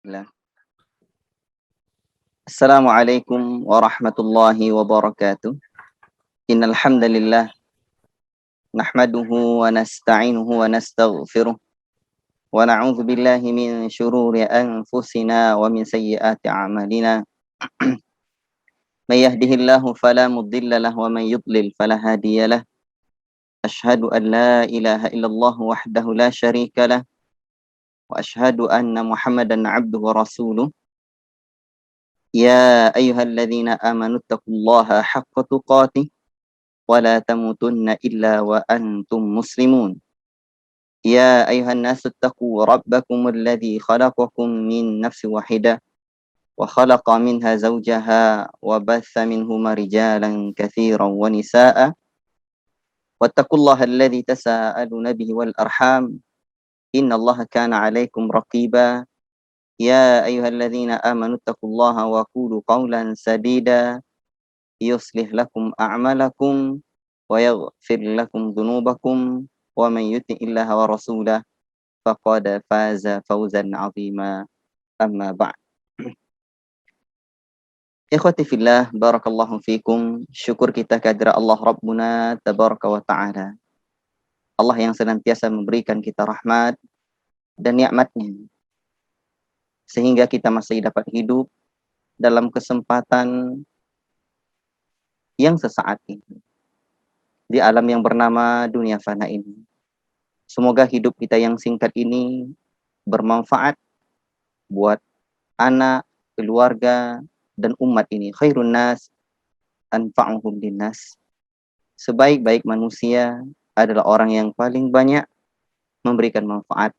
Bismillah. Assalamualaikum warahmatullahi wabarakatuh. Innal hamdalillah nahmaduhu wa nasta'inuhu wa nastaghfiruh wa na'udzu billahi min shururi anfusina wa min sayyiati a'malina. May yahdihillahu fala mudilla lahu wa may yudlil fala hadiyalah. Asyhadu an la ilaha illallah wahdahu la syarika lah wa asyhadu anna Muhammadan 'abduhu wa rasuluh. يا أيها الذين آمنوا اتقوا الله حق تقاته ولا تموتن إلا وأنتم مسلمون يا أيها الناس اتقوا ربكم الذي خلقكم من نفس واحدة وخلق منها زوجها وبث منهما رجالا كثيرا ونساء واتقوا الله الذي تساءلون به والأرحام إن الله كان عليكم رقيبا يا أيها الذين آمنوا اتقوا الله وقولوا قولا سديدا يصلح لكم أعمالكم ويغفر لكم ذنوبكم ومن يطع الله ورسوله فقد فاز فوزا عظيما أما بعد. Ikhwati fillah, barakallahu fikum. Syukur kita kehadirat Allah Rabbuna tabaraka wa ta'ala. Allah yang senantiasa memberikan kita rahmat dan nikmatnya, sehingga kita masih dapat hidup dalam kesempatan yang sesaat ini, di alam yang bernama dunia fana ini. Semoga hidup kita yang singkat ini bermanfaat buat anak, keluarga, dan umat ini. Khairun nas anfa'uhum linnas. Sebaik-baik manusia adalah orang yang paling banyak memberikan manfaat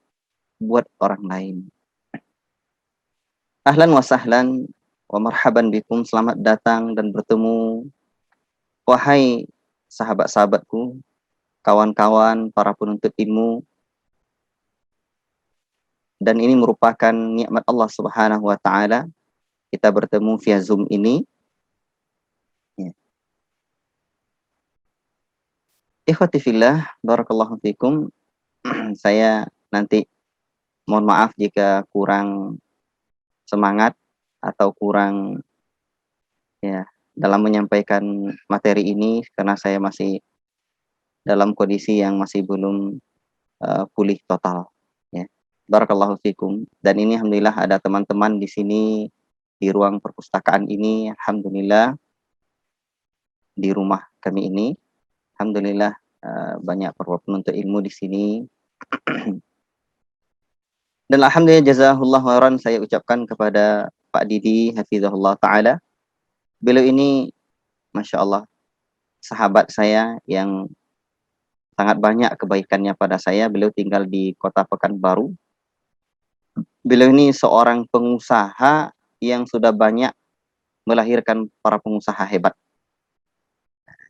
buat orang lain. Ahlan wa sahlan wa marhaban bikum, selamat datang dan bertemu wahai sahabat-sahabatku, kawan-kawan para penuntut ilmu. Dan ini merupakan nikmat Allah Subhanahu wa taala, kita bertemu via Zoom ini. Ya. Ikhwati fillah, barakallahu fikum. Saya nanti mohon maaf jika kurang semangat atau kurang dalam menyampaikan materi ini, karena saya masih dalam kondisi yang masih belum pulih total. Ya. Barakallahu fikum. Dan ini alhamdulillah ada teman-teman di sini di ruang perpustakaan ini, alhamdulillah di rumah kami ini, alhamdulillah banyak para penuntut ilmu di sini. Dan alhamdulillah jazahullah khairan saya ucapkan kepada Pak Didi hafizahullah ta'ala. Beliau ini Masya Allah sahabat saya yang sangat banyak kebaikannya pada saya. Beliau tinggal di kota Pekanbaru. Beliau ini seorang pengusaha yang sudah banyak melahirkan para pengusaha hebat.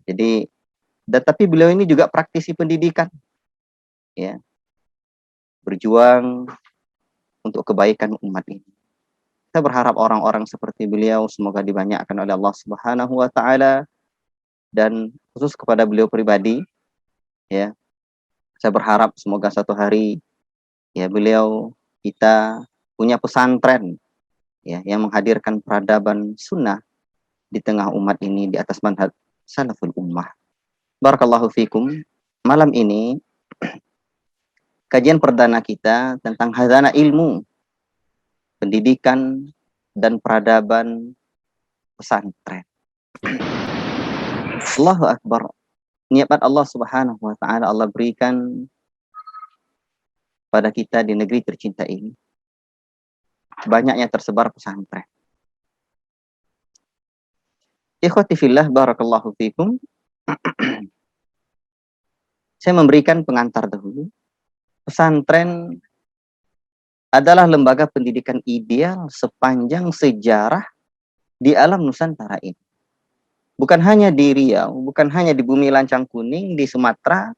Jadi, tapi beliau ini juga praktisi pendidikan. Ya. Berjuang untuk kebaikan umat ini. Saya berharap orang-orang seperti beliau semoga dibanyakkan oleh Allah Subhanahu wa taala, dan khusus kepada beliau pribadi, ya. Saya berharap semoga satu hari ya beliau kita punya pesantren ya yang menghadirkan peradaban sunnah di tengah umat ini di atas manhaj salaful ummah. Barakallahu fikum. Malam ini kajian perdana kita tentang hazana ilmu, pendidikan dan peradaban pesantren. Allahu Akbar. Nikmat Allah Subhanahu wa taala Allah berikan pada kita di negeri tercinta ini. Banyaknya tersebar pesantren. Ikhwati fillah, barakallahu fikum. Saya memberikan pengantar dahulu. Pesantren adalah lembaga pendidikan ideal sepanjang sejarah di alam Nusantara ini. Bukan hanya di Riau, bukan hanya di bumi lancang kuning, di Sumatera,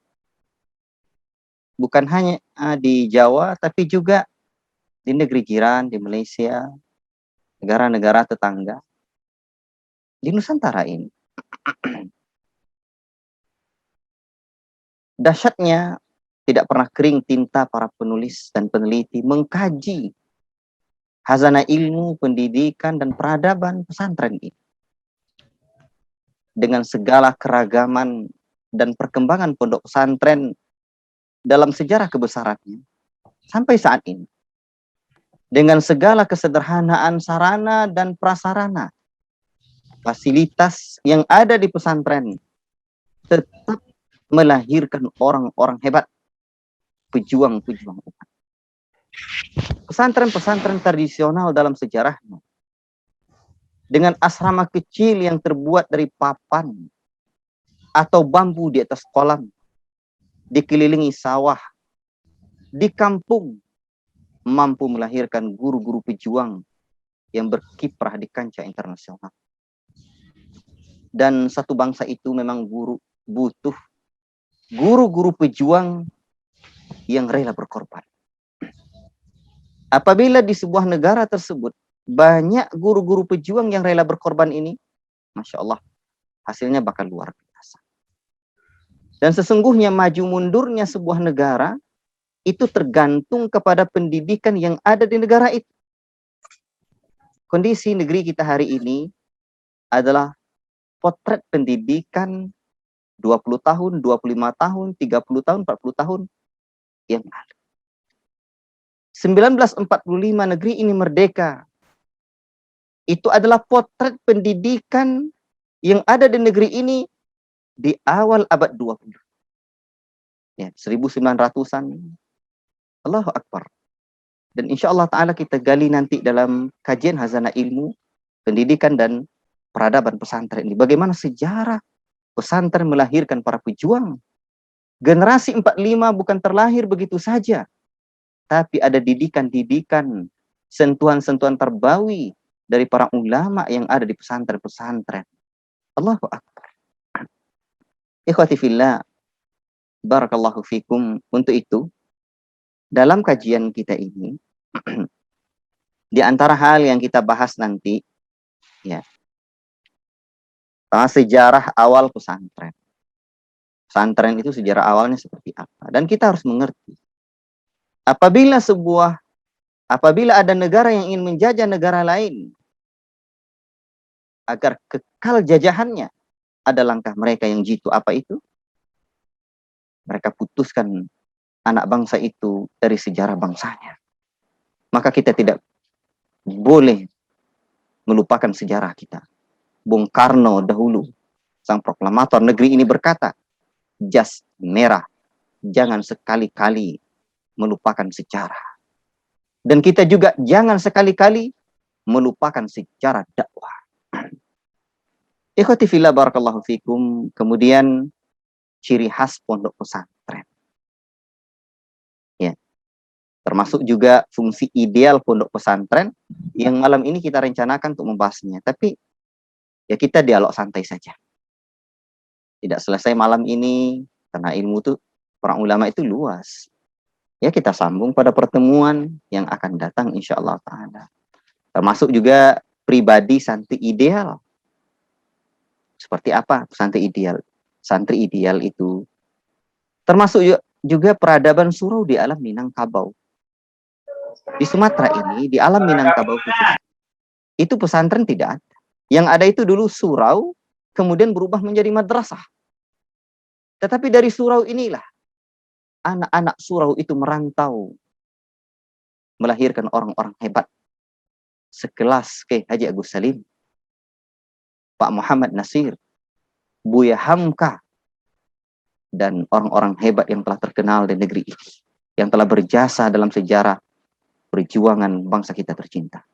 bukan hanya di Jawa, tapi juga di negeri jiran, di Malaysia, negara-negara tetangga, di Nusantara ini. Dahsyatnya tidak pernah kering tinta para penulis dan peneliti mengkaji Hazanah ilmu, pendidikan, dan peradaban pesantren ini. Dengan segala keragaman dan perkembangan pondok pesantren dalam sejarah kebesarannya sampai saat ini. Dengan segala kesederhanaan sarana dan prasarana, fasilitas yang ada di pesantren tetap melahirkan orang-orang hebat, pejuang-pejuang umat. Pesantren-pesantren tradisional dalam sejarahnya, dengan asrama kecil yang terbuat dari papan atau bambu di atas kolam, dikelilingi sawah, di kampung, mampu melahirkan guru-guru pejuang yang berkiprah di kancah internasional. Dan satu bangsa itu memang butuh guru-guru pejuang yang rela berkorban. Apabila di sebuah negara tersebut banyak guru-guru pejuang yang rela berkorban ini, Masya Allah, hasilnya bakal luar biasa. Dan sesungguhnya maju mundurnya sebuah negara itu tergantung kepada pendidikan yang ada di negara itu. Kondisi negeri kita hari ini adalah potret pendidikan 20 tahun, 25 tahun, 30 tahun, 40 tahun yang lalu. 1945 negeri ini merdeka. Itu adalah potret pendidikan yang ada di negeri ini di awal abad 20. Ya, 1900-an. Allahu Akbar. Dan insya Allah Ta'ala kita gali nanti dalam kajian Hazanah Ilmu, Pendidikan dan Peradaban Pesantren ini. Bagaimana sejarah pesantren melahirkan para pejuang. Generasi 45 bukan terlahir begitu saja. Tapi ada didikan-didikan, sentuhan-sentuhan terbawi dari para ulama yang ada di pesantren-pesantren. Allahu Akbar. Ikhwati fillah, barakallahu fikum. Untuk itu, dalam kajian kita ini, di antara hal yang kita bahas nanti, ya, sejarah awal pesantren. Pesantren itu sejarah awalnya seperti apa. Dan kita harus mengerti. Apabila ada negara yang ingin menjajah negara lain, agar kekal jajahannya, ada langkah mereka yang jitu. Apa itu? Mereka putuskan anak bangsa itu dari sejarah bangsanya. Maka kita tidak boleh melupakan sejarah kita. Bung Karno dahulu, sang proklamator negeri ini berkata, jas merah, jangan sekali-kali melupakan sejarah. Dan kita juga jangan sekali-kali melupakan sejarah dakwah. Ikhwati fillah barakallahu fikum. Kemudian ciri khas pondok pesantren. Ya. Termasuk juga fungsi ideal pondok pesantren yang malam ini kita rencanakan untuk membahasnya. Tapi ya kita dialog santai saja. Tidak selesai malam ini karena ilmu itu para ulama itu luas. Ya kita sambung pada pertemuan yang akan datang insyaallah ta'ala. Termasuk juga pribadi santri ideal. Seperti apa santri ideal? Santri ideal itu termasuk juga peradaban surau di alam Minangkabau. Di Sumatera ini, di alam Minangkabau khusus, itu pesantren tidak ada. Yang ada itu dulu surau, kemudian berubah menjadi madrasah. Tetapi dari surau inilah anak-anak surau itu merantau, melahirkan orang-orang hebat. Sekelas Kiai Haji Agus Salim, Pak Muhammad Nasir, Buya Hamka, dan orang-orang hebat yang telah terkenal di negeri ini, yang telah berjasa dalam sejarah perjuangan bangsa kita tercinta.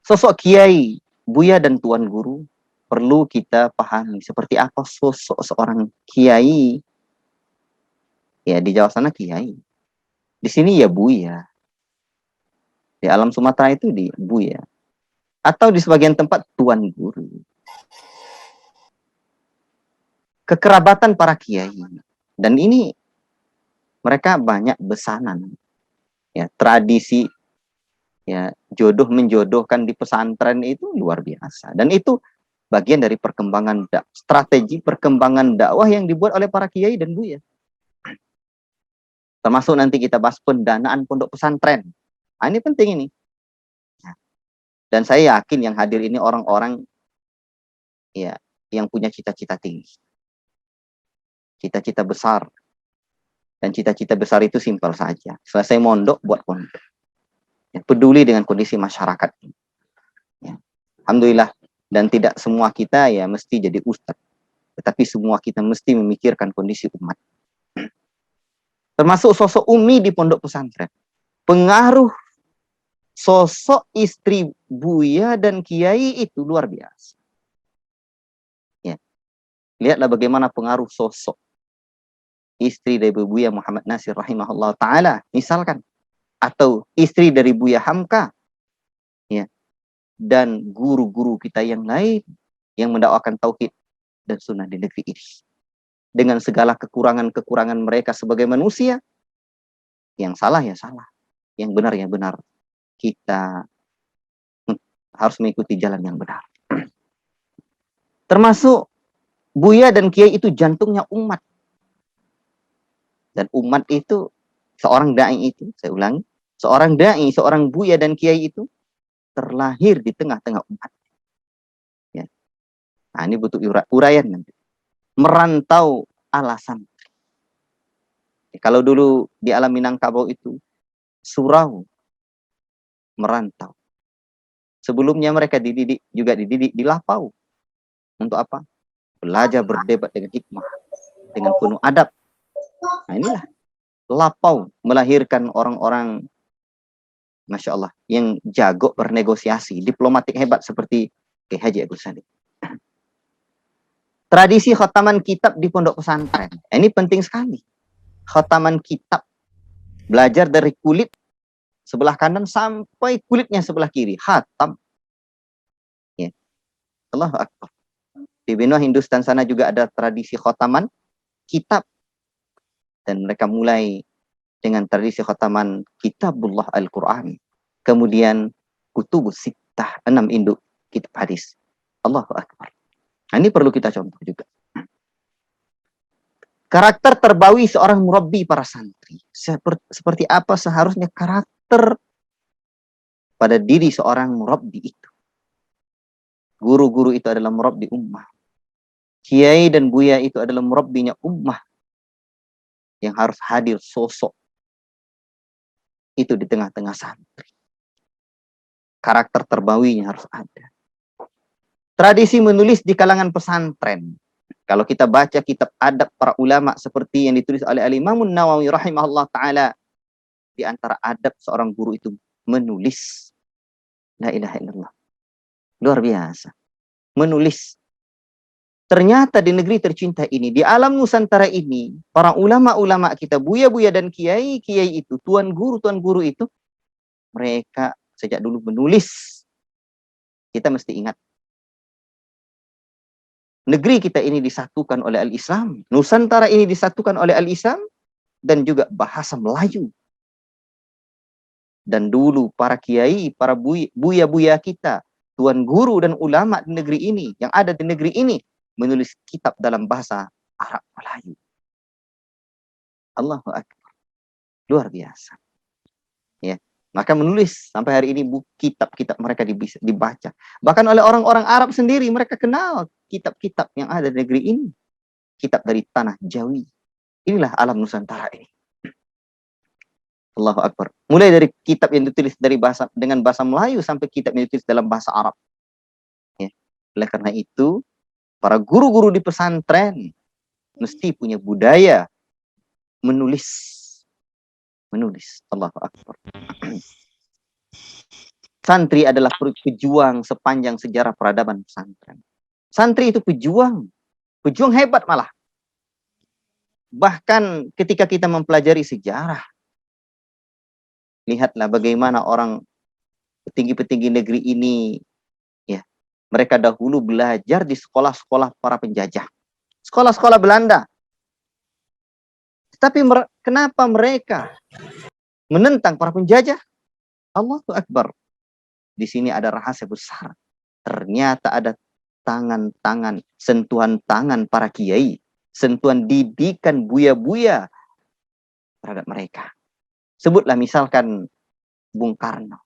Sosok kiai, buya dan tuan guru perlu kita pahami seperti apa sosok seorang kiai. Ya di Jawa sana kiai, di sini ya buya, di alam Sumatera itu di buya, atau di sebagian tempat tuan guru. Kekerabatan para kiai, dan ini mereka banyak besanan. Ya tradisi ya jodoh menjodohkan di pesantren itu luar biasa, dan itu bagian dari perkembangan strategi perkembangan dakwah yang dibuat oleh para kiai dan buya. Termasuk nanti kita bahas pendanaan pondok pesantren. Ini penting ini. Dan saya yakin yang hadir ini orang-orang ya yang punya cita-cita tinggi. Cita-cita besar. Dan cita-cita besar itu simpel saja. Selesai mondok, buat pondok. Ya, peduli dengan kondisi masyarakat. Ya. Alhamdulillah. Dan tidak semua kita ya mesti jadi ustadz. Tetapi semua kita mesti memikirkan kondisi umat. Termasuk sosok Umi di pondok pesantren. Pengaruh sosok istri Buya dan Kiai itu luar biasa. Ya. Lihatlah bagaimana pengaruh sosok istri dari Buya Muhammad Nasir rahimahullah ta'ala, misalkan. Atau istri dari Buya Hamka. Ya. Dan guru-guru kita yang lain yang mendakwakan tauhid dan sunnah di negeri ini. Dengan segala kekurangan-kekurangan mereka sebagai manusia, yang salah ya salah, yang benar ya benar. Kita harus mengikuti jalan yang benar. Termasuk Buya dan Kiai itu jantungnya umat. Dan umat itu, seorang da'i itu, saya ulangi, seorang da'i, seorang Buya dan Kiai itu terlahir di tengah-tengah umat. Ya. Nah, ini butuh uraian nanti. Merantau ala santri. Kalau dulu di alam Minangkabau itu surau, merantau. Sebelumnya mereka dididik di Lapau. Untuk apa? Belajar berdebat dengan hikmah, dengan penuh adab. Nah inilah Lapau melahirkan orang-orang Masya Allah yang jago bernegosiasi, diplomatik hebat seperti Kiai Haji Agus Salim. Tradisi khataman kitab di pondok pesantren. Ini penting sekali. Khataman kitab. Belajar dari kulit sebelah kanan sampai kulitnya sebelah kiri. Khatam. Ya. Allahu Akbar. Di benua Hindustan sana juga ada tradisi khataman kitab. Dan mereka mulai dengan tradisi khataman kitabullah Al-Quran. Kemudian kutubus sittah, 6 induk kitab hadis. Allahu Akbar. Nah, ini perlu kita contoh juga. Karakter terbawi seorang murabbi para santri. Seperti apa seharusnya karakter pada diri seorang murabbi itu. Guru-guru itu adalah murabbi ummah. Kiai dan Buya itu adalah murabbinya ummah. Yang harus hadir sosok itu di tengah-tengah santri. Karakter terbawinya harus ada. Tradisi menulis di kalangan pesantren. Kalau kita baca kitab adab para ulama seperti yang ditulis oleh Al-Imam Nawawi rahimahullah ta'ala. Di antara adab seorang guru itu menulis. La ilaha illallah. Luar biasa. Menulis. Ternyata di negeri tercinta ini, di alam Nusantara ini, para ulama-ulama kita, Buya-Buya dan Kiai-Kiai itu, tuan guru itu, mereka sejak dulu menulis. Kita mesti ingat. Negeri kita ini disatukan oleh Al-Islam. Nusantara ini disatukan oleh Al-Islam. Dan juga bahasa Melayu. Dan dulu para kiai, para buya-buya kita, tuan guru dan ulama di negeri ini, yang ada di negeri ini, menulis kitab dalam bahasa Arab Melayu. Allahu Akbar. Luar biasa. Ya. Maka menulis sampai hari ini kitab-kitab mereka dibaca. Bahkan oleh orang-orang Arab sendiri mereka kenal kitab-kitab yang ada di negeri ini. Kitab dari tanah Jawi. Inilah alam Nusantara ini. Allahu Akbar. Mulai dari kitab yang ditulis dengan bahasa Melayu sampai kitab yang ditulis dalam bahasa Arab. Ya. Oleh karena itu, para guru-guru di pesantren mesti punya budaya menulis. Menulis. Allahu Akbar. Santri adalah pejuang sepanjang sejarah peradaban pesantren. Santri itu pejuang. Pejuang hebat malah. Bahkan ketika kita mempelajari sejarah, lihatlah bagaimana orang petinggi-petinggi negeri ini, ya, mereka dahulu belajar di sekolah-sekolah para penjajah. Sekolah-sekolah Belanda. Tapi kenapa mereka menentang para penjajah? Allahu Akbar. Di sini ada rahasia besar. Ternyata ada tangan-tangan, sentuhan tangan para kiai, sentuhan didikan buya-buya terhadap mereka. Sebutlah misalkan Bung Karno.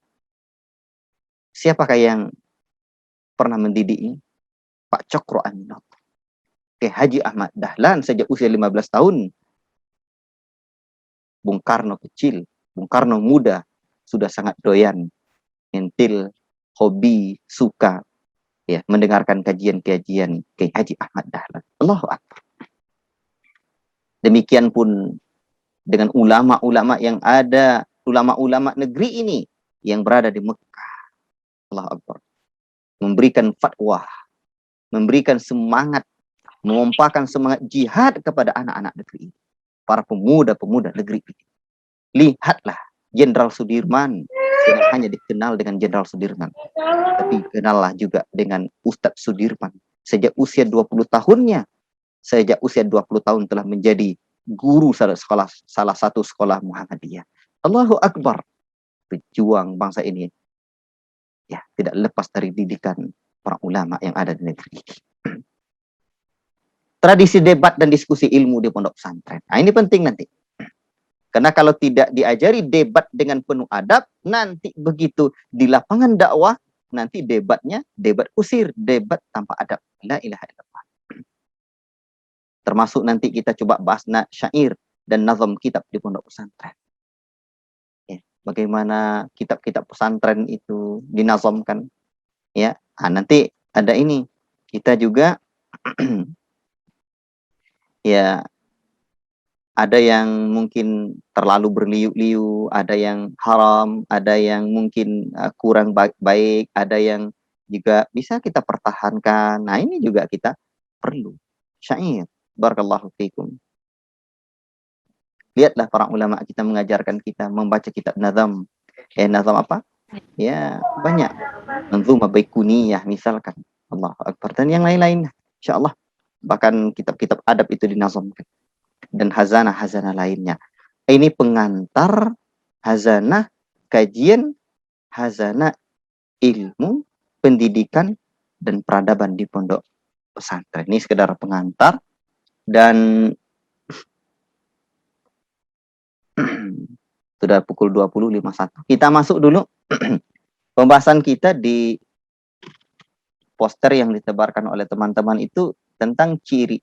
Siapakah yang pernah mendidiknya? Pak Cokro Aminoto. Haji Ahmad Dahlan sejak usia 15 tahun. Bung Karno kecil, Bung Karno muda, sudah sangat doyan, mentil, hobi, suka ya mendengarkan kajian-kajian Kiai Haji Ahmad Dahlan. Allahu Akbar. Demikian pun dengan ulama-ulama yang ada, ulama-ulama negeri ini yang berada di Mekah. Allahu Akbar. Memberikan fatwa, memberikan semangat, memompakan semangat jihad kepada anak-anak negeri ini. Para pemuda-pemuda negeri ini. Lihatlah Jenderal Sudirman jangan hanya dikenal dengan Jenderal Sudirman, tapi kenallah juga dengan Ustadz Sudirman. Sejak usia 20 tahunnya, sejak usia 20 tahun telah menjadi guru salah satu sekolah Muhammadiyah. Allahu Akbar. Pejuang bangsa ini ya tidak lepas dari didikan para ulama yang ada di negeri ini. Tradisi debat dan diskusi ilmu di pondok pesantren. Nah, ini penting nanti. Karena kalau tidak diajari debat dengan penuh adab, nanti begitu di lapangan dakwah, nanti debatnya debat kusir, debat tanpa adab. La ilaha illallah. Termasuk nanti kita coba bahas syair dan nazam kitab di pondok pesantren. Ya, bagaimana kitab-kitab pesantren itu dinazamkan. Ya, nanti ada ini. Kita juga ya ada yang mungkin terlalu berliu-liu, ada yang haram, ada yang mungkin kurang baik, ada yang juga bisa kita pertahankan. Nah, ini juga kita perlu. Syair. Barakallahu fikum. Lihatlah para ulama kita mengajarkan kita membaca kitab nazam. Nazam apa? Ya, banyak. Manzumah Baikuniyah misalkan. Allahu Akbar. Dan yang lain-lain. InsyaAllah. Bahkan kitab-kitab adab itu dinazamkan. Dan hazanah-hazanah lainnya. Ini pengantar hazanah, kajian, hazanah ilmu, pendidikan, dan peradaban di pondok pesantren. Ini sekedar pengantar. Dan sudah pukul 20.51. Kita masuk dulu. Pembahasan kita di poster yang ditebarkan oleh teman-teman itu tentang ciri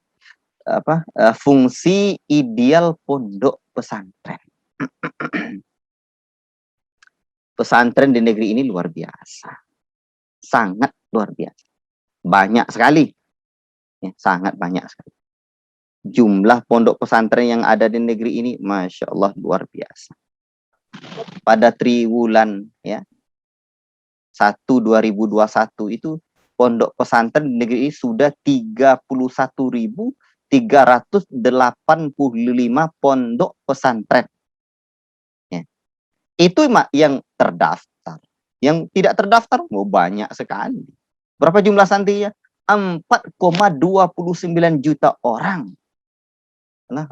fungsi ideal pondok pesantren. Pesantren di negeri ini luar biasa. Sangat luar biasa. Banyak sekali. Ya, sangat banyak sekali. Jumlah pondok pesantren yang ada di negeri ini, Masya Allah, luar biasa. Pada triwulan ya 1/2021 itu pondok pesantren di negeri ini sudah 31.385 pondok pesantren. Ya. Itu yang terdaftar. Yang tidak terdaftar, banyak sekali. Berapa jumlah santrinya? 4,29 juta orang. Nah,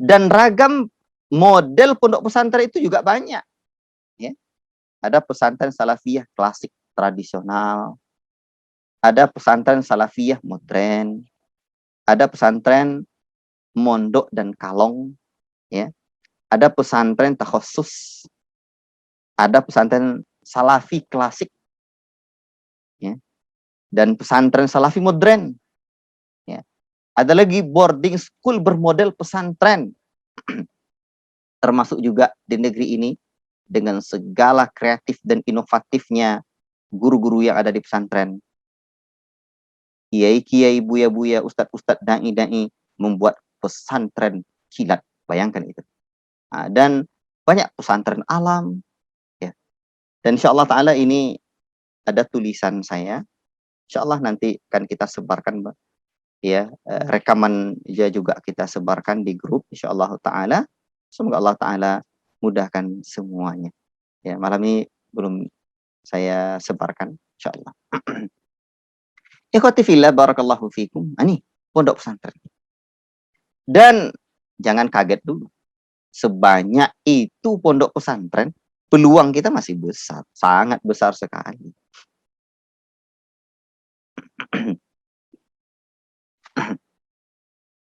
dan ragam model pondok pesantren itu juga banyak. Ya. Ada pesantren salafiyah klasik tradisional, ada pesantren salafiyah modern, ada pesantren mondok dan kalong, ya. Ada pesantren takhusus, ada pesantren salafi klasik, ya. Dan pesantren salafi modern, ya. Ada lagi boarding school bermodel pesantren, termasuk juga di negeri ini dengan segala kreatif dan inovatifnya guru-guru yang ada di pesantren. Kiai-kiai, buya-buya, ustadz-ustadz, da'i-da'i membuat pesantren kilat. Bayangkan itu. Nah, dan banyak pesantren alam. Ya. Dan insya Allah ta'ala ini ada tulisan saya. Insya Allah nanti akan kita sebarkan. Ya, rekaman juga kita sebarkan di grup. Insya Allah ta'ala. Semoga Allah ta'ala mudahkan semuanya. Ya, malam ini belum saya sebarkan. Insya Allah. Ikhwati fillah barakallahu fikum. Ini pondok pesantren. Dan jangan kaget dulu. Sebanyak itu pondok pesantren, peluang kita masih besar, sangat besar sekali.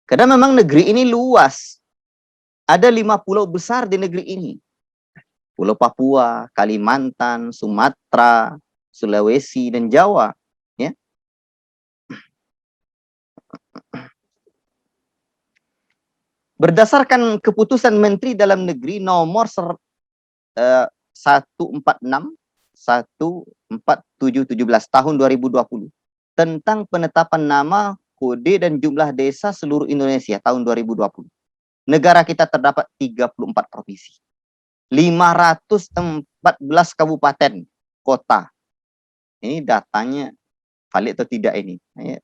Karena memang negeri ini luas. Ada 5 pulau besar di negeri ini. Pulau Papua, Kalimantan, Sumatera, Sulawesi, dan Jawa. Ya. Berdasarkan keputusan Menteri Dalam Negeri nomor 146 1417 tahun 2020 tentang penetapan nama, kode, dan jumlah desa seluruh Indonesia tahun 2020. Negara kita terdapat 34 provinsi, 514 kabupaten kota. Ini datanya valid atau tidak ini? Nah,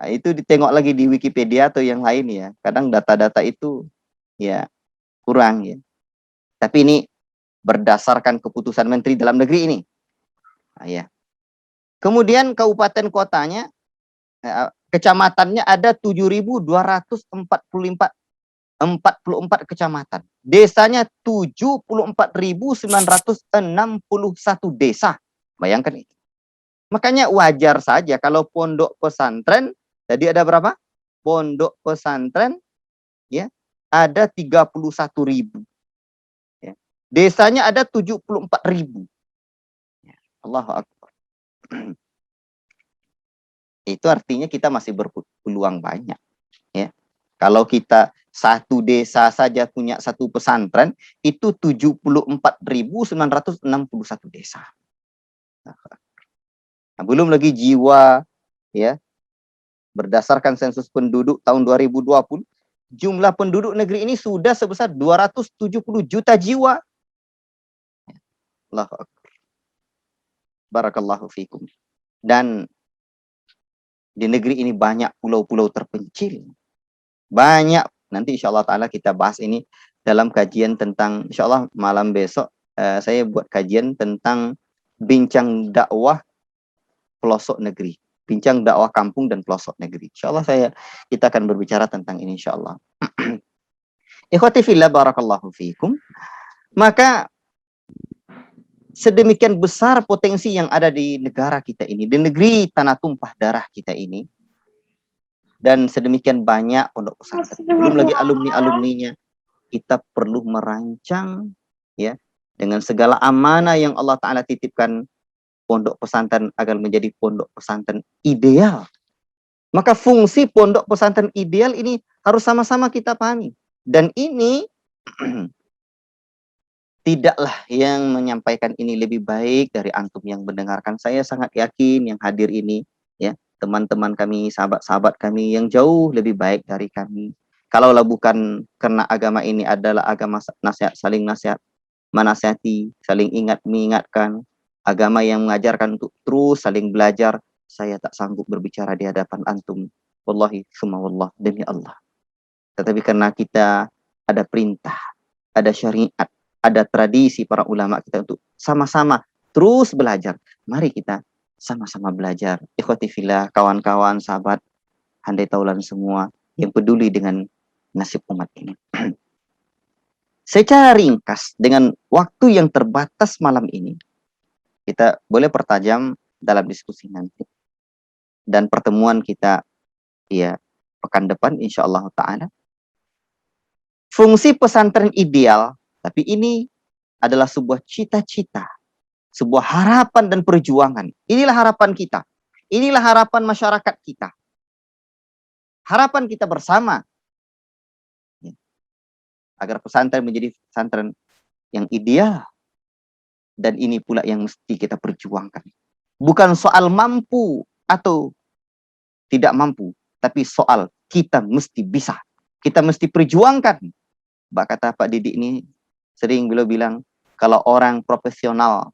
itu ditengok lagi di Wikipedia atau yang lain ya. Kadang data-data itu ya kurang ya. Tapi ini berdasarkan keputusan Menteri Dalam Negeri ini. Nah, ya. Kemudian kabupaten kotanya, kecamatannya ada 7.244 kecamatan. Desanya 74.961 desa. Bayangkan itu. Makanya wajar saja kalau pondok pesantren, tadi ada berapa? Pondok pesantren ya ada 31.000. Ya. Desanya ada 74.000. Ya. Allahu Akbar. Itu artinya kita masih berpeluang banyak. Ya. Kalau kita satu desa saja punya satu pesantren, itu 74.961 desa. Nah, belum lagi jiwa, ya. Berdasarkan sensus penduduk tahun 2020, jumlah penduduk negeri ini sudah sebesar 270 juta jiwa. Allahu Akbar. Barakallahu fikum. Dan di negeri ini banyak pulau-pulau terpencil. Banyak. Nanti insya Allah ta'ala kita bahas ini dalam kajian tentang, insya Allah malam besok saya buat kajian tentang bincang dakwah pelosok negeri. Bincang dakwah kampung dan pelosok negeri. Insya Allah kita akan berbicara tentang ini insya Allah. Ikhwati fillah barakallahu fikum. Maka sedemikian besar potensi yang ada di negara kita ini, di negeri tanah tumpah darah kita ini, dan sedemikian banyak pondok pesantren, belum lagi alumni-alumninya. Kita perlu merancang ya dengan segala amanah yang Allah Ta'ala titipkan pondok pesantren agar menjadi pondok pesantren ideal. Maka fungsi pondok pesantren ideal ini harus sama-sama kita pahami. Dan ini tidaklah yang menyampaikan ini lebih baik dari antum yang mendengarkan. Saya sangat yakin yang hadir ini ya, teman-teman kami, sahabat-sahabat kami yang jauh lebih baik dari kami. Kalaulah bukan karena agama ini adalah agama nasihat, saling nasihat, menasihati, saling mengingatkan, agama yang mengajarkan untuk terus saling belajar, saya tak sanggup berbicara di hadapan antum. Wallahi summa wallah, demi Allah. Tetapi karena kita ada perintah, ada syariat, ada tradisi para ulama kita untuk sama-sama terus belajar. Mari kita sama-sama belajar. Ikhwati fillah, kawan-kawan, sahabat, handai taulan semua yang peduli dengan nasib umat ini. Secara ringkas, dengan waktu yang terbatas malam ini, kita boleh pertajam dalam diskusi nanti. Dan pertemuan kita ya pekan depan insyaallah ta'ala. Fungsi pesantren ideal, tapi ini adalah sebuah cita-cita, sebuah harapan dan perjuangan. Inilah harapan kita. Inilah harapan masyarakat kita. Harapan kita bersama. Agar pesantren menjadi pesantren yang ideal. Dan ini pula yang mesti kita perjuangkan. Bukan soal mampu atau tidak mampu, tapi soal kita mesti bisa. Kita mesti perjuangkan. Kata Pak Didik ini sering beliau bilang, kalau orang profesional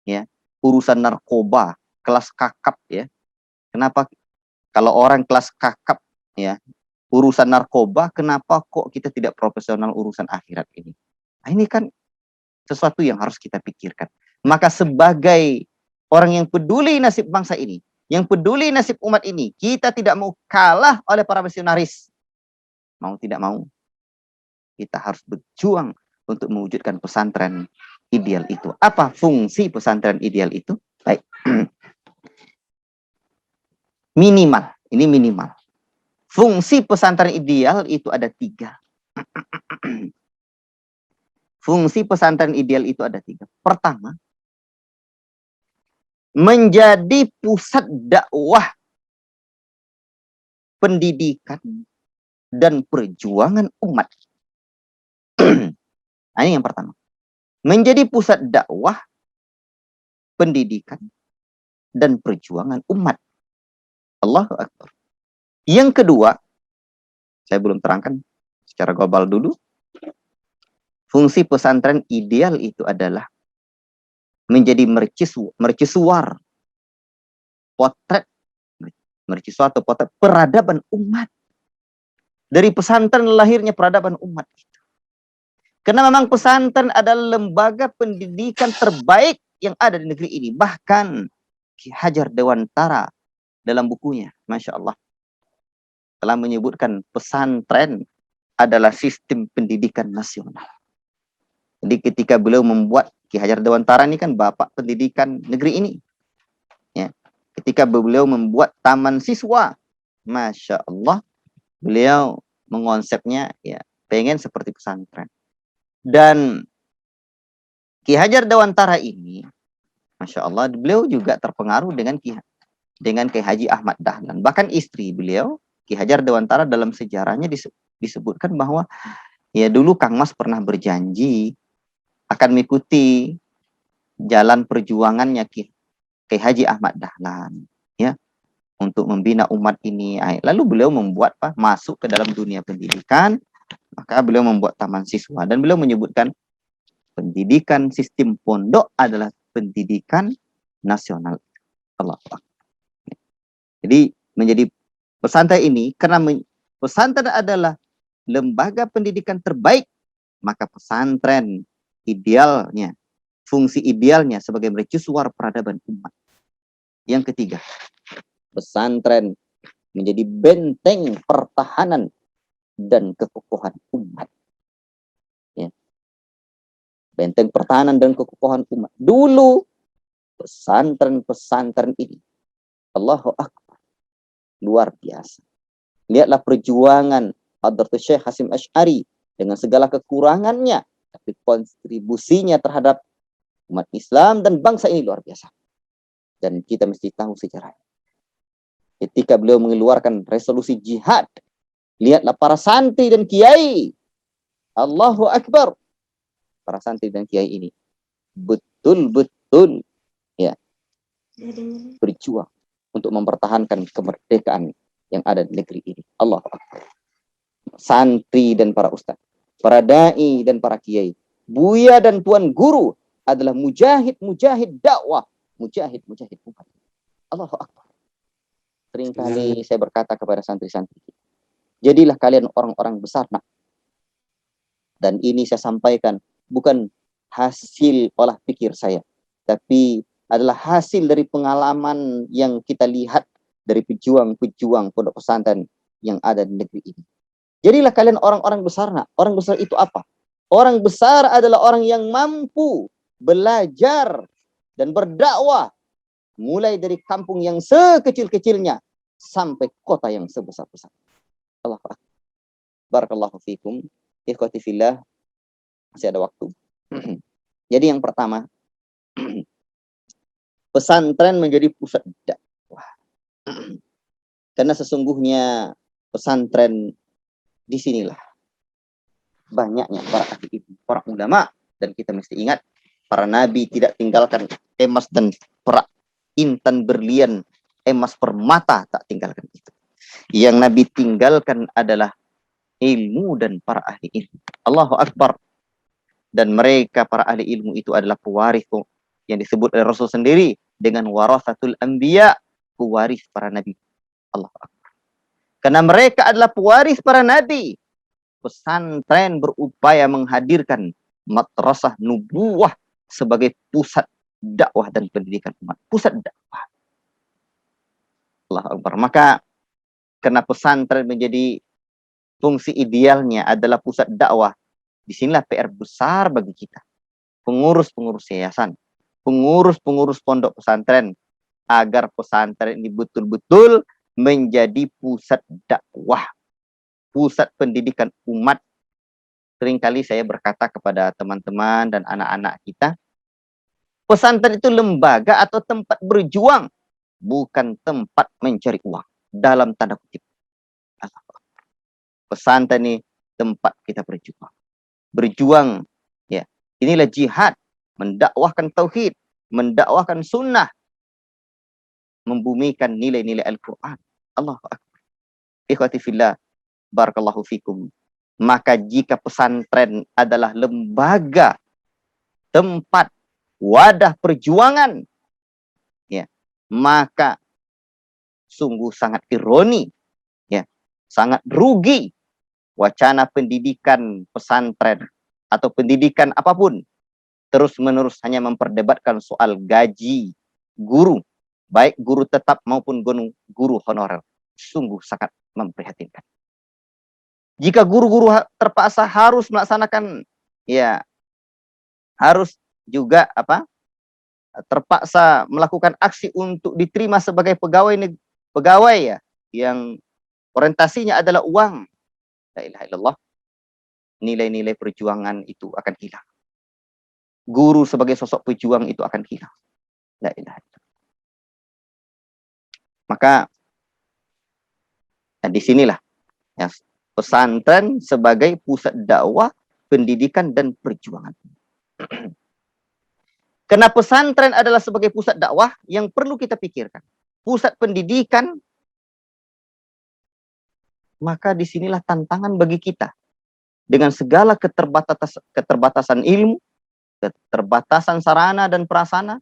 ya, urusan narkoba, kelas kakap ya. Kenapa kalau orang kelas kakap ya, urusan narkoba, kenapa kok kita tidak profesional urusan akhirat ini? Nah, ini kan sesuatu yang harus kita pikirkan. Maka sebagai orang yang peduli nasib bangsa ini, yang peduli nasib umat ini, kita tidak mau kalah oleh para misionaris. Mau tidak mau, kita harus berjuang untuk mewujudkan pesantren ideal itu. Apa fungsi pesantren ideal itu? Baik. Minimal, ini minimal. Fungsi pesantren ideal itu ada 3. Fungsi pesantren ideal itu ada 3. Pertama, menjadi pusat dakwah, pendidikan, dan perjuangan umat. Nah, ini yang pertama. Menjadi pusat dakwah, pendidikan, dan perjuangan umat. Allahu Akbar. Yang kedua, saya belum terangkan secara global dulu. Fungsi pesantren ideal itu adalah menjadi mercusuar potret, mercusuar atau potret peradaban umat. Dari pesantren lahirnya peradaban umat. Karena memang pesantren adalah lembaga pendidikan terbaik yang ada di negeri ini. Bahkan Ki Hajar Dewantara dalam bukunya, Masya Allah, telah menyebutkan pesantren adalah sistem pendidikan nasional. Jadi ketika beliau membuat, Ki Hajar Dewantara ini kan bapak pendidikan negeri ini. Ya. Ketika beliau membuat taman siswa, Masya Allah, beliau mengonsepnya ya pengen seperti pesantren. Dan Ki Hajar Dewantara ini, Masya Allah, beliau juga terpengaruh dengan Ki Haji Ahmad Dahlan. Bahkan istri beliau, Ki Hajar Dewantara, dalam sejarahnya disebutkan bahwa ya dulu Kang Mas pernah berjanji akan mengikuti jalan perjuangannya Ki Haji Ahmad Dahlan, ya, untuk membina umat ini. Lalu beliau membuat masuk ke dalam dunia pendidikan, maka beliau membuat taman siswa dan beliau menyebutkan pendidikan sistem pondok adalah pendidikan nasional. Allah. Jadi menjadi pesantren ini, karena pesantren adalah lembaga pendidikan terbaik, maka pesantren idealnya, fungsi idealnya sebagai mercusuar peradaban umat. Yang ketiga, pesantren menjadi benteng pertahanan dan kekokohan umat. Ya. Benteng pertahanan dan kekokohan umat. Dulu pesantren-pesantren ini, Allahu Akbar, luar biasa. Lihatlah perjuangan Hadratus Syekh Hasyim Asy'ari dengan segala kekurangannya, tapi kontribusinya terhadap umat Islam dan bangsa ini luar biasa. Dan kita mesti tahu sejarahnya. Ketika beliau mengeluarkan resolusi jihad, lihatlah para santri dan kiai. Allahu Akbar. Para santri dan kiai ini betul-betul ya berjuang untuk mempertahankan kemerdekaan yang ada di negeri ini. Allahu Akbar. Santri dan para ustaz, para dai dan para kiai, buya dan tuan guru adalah mujahid-mujahid dakwah, mujahid-mujahid umat. Allahu Akbar. Seringkali saya berkata kepada santri-santri, jadilah kalian orang-orang besar, nak. Dan ini saya sampaikan bukan hasil olah pikir saya, tapi adalah hasil dari pengalaman yang kita lihat dari pejuang-pejuang pondok pesantren yang ada di negeri ini. Jadilah kalian orang-orang besar, nak. Orang besar itu apa? Orang besar adalah orang yang mampu belajar dan berdakwah mulai dari kampung yang sekecil-kecilnya sampai kota yang sebesar-besar. Allah Akbar. Barakallahu fikum. Ikhwati fillah. Masih ada waktu. Jadi yang pertama, pesantren menjadi pusat dakwah. Karena sesungguhnya pesantren disinilah banyaknya para ahli ilmu, para ulama, dan kita mesti ingat para nabi tidak tinggalkan emas dan perak, intan berlian, emas permata, tak tinggalkan itu. Yang Nabi tinggalkan adalah ilmu dan para ahli ilmu. Allahu Akbar. Dan mereka para ahli ilmu itu adalah pewaris yang disebut oleh Rasul sendiri dengan warasatul anbiya, pewaris para nabi. Allahu Akbar. Karena mereka adalah pewaris para nabi. Pesantren berupaya menghadirkan madrasah nubuwah sebagai pusat dakwah dan pendidikan umat. Pusat dakwah. Allahu Akbar. Maka karena pesantren menjadi fungsi idealnya adalah pusat dakwah, disinilah PR besar bagi kita. Pengurus-pengurus yayasan, pengurus-pengurus pondok pesantren, agar pesantren ini betul-betul menjadi pusat dakwah, pusat pendidikan umat, Seringkali saya berkata kepada teman-teman dan anak-anak kita, pesantren itu lembaga atau tempat berjuang, bukan tempat mencari uang. Dalam tanda kutip. Pesantren ini tempat kita berjuang. Berjuang, ya. Inilah jihad, mendakwahkan tauhid, mendakwahkan sunnah, membumikan nilai-nilai Al-Quran. Allahu Akbar. Ikhwati fillah, barakallahu fikum. Maka jika pesantren adalah lembaga, tempat, wadah perjuangan, ya, maka sungguh sangat ironi, ya, sangat rugi wacana pendidikan pesantren atau pendidikan apapun terus-menerus hanya memperdebatkan soal gaji guru, baik guru tetap maupun guru honorer. Sungguh sangat memprihatinkan. Jika guru-guru terpaksa harus melaksanakan, ya, harus juga terpaksa melakukan aksi untuk diterima sebagai pegawai ya, yang orientasinya adalah uang. La ilaha illallah. Nilai-nilai perjuangan itu akan hilang. Guru sebagai sosok pejuang itu akan hilang. La ilaha illallah. Maka disinilah, ya, pesantren sebagai pusat dakwah, pendidikan, dan perjuangan. Karena pesantren adalah sebagai pusat dakwah yang perlu kita pikirkan. Pusat pendidikan, maka disinilah tantangan bagi kita. Dengan segala keterbatasan ilmu, keterbatasan sarana dan prasarana,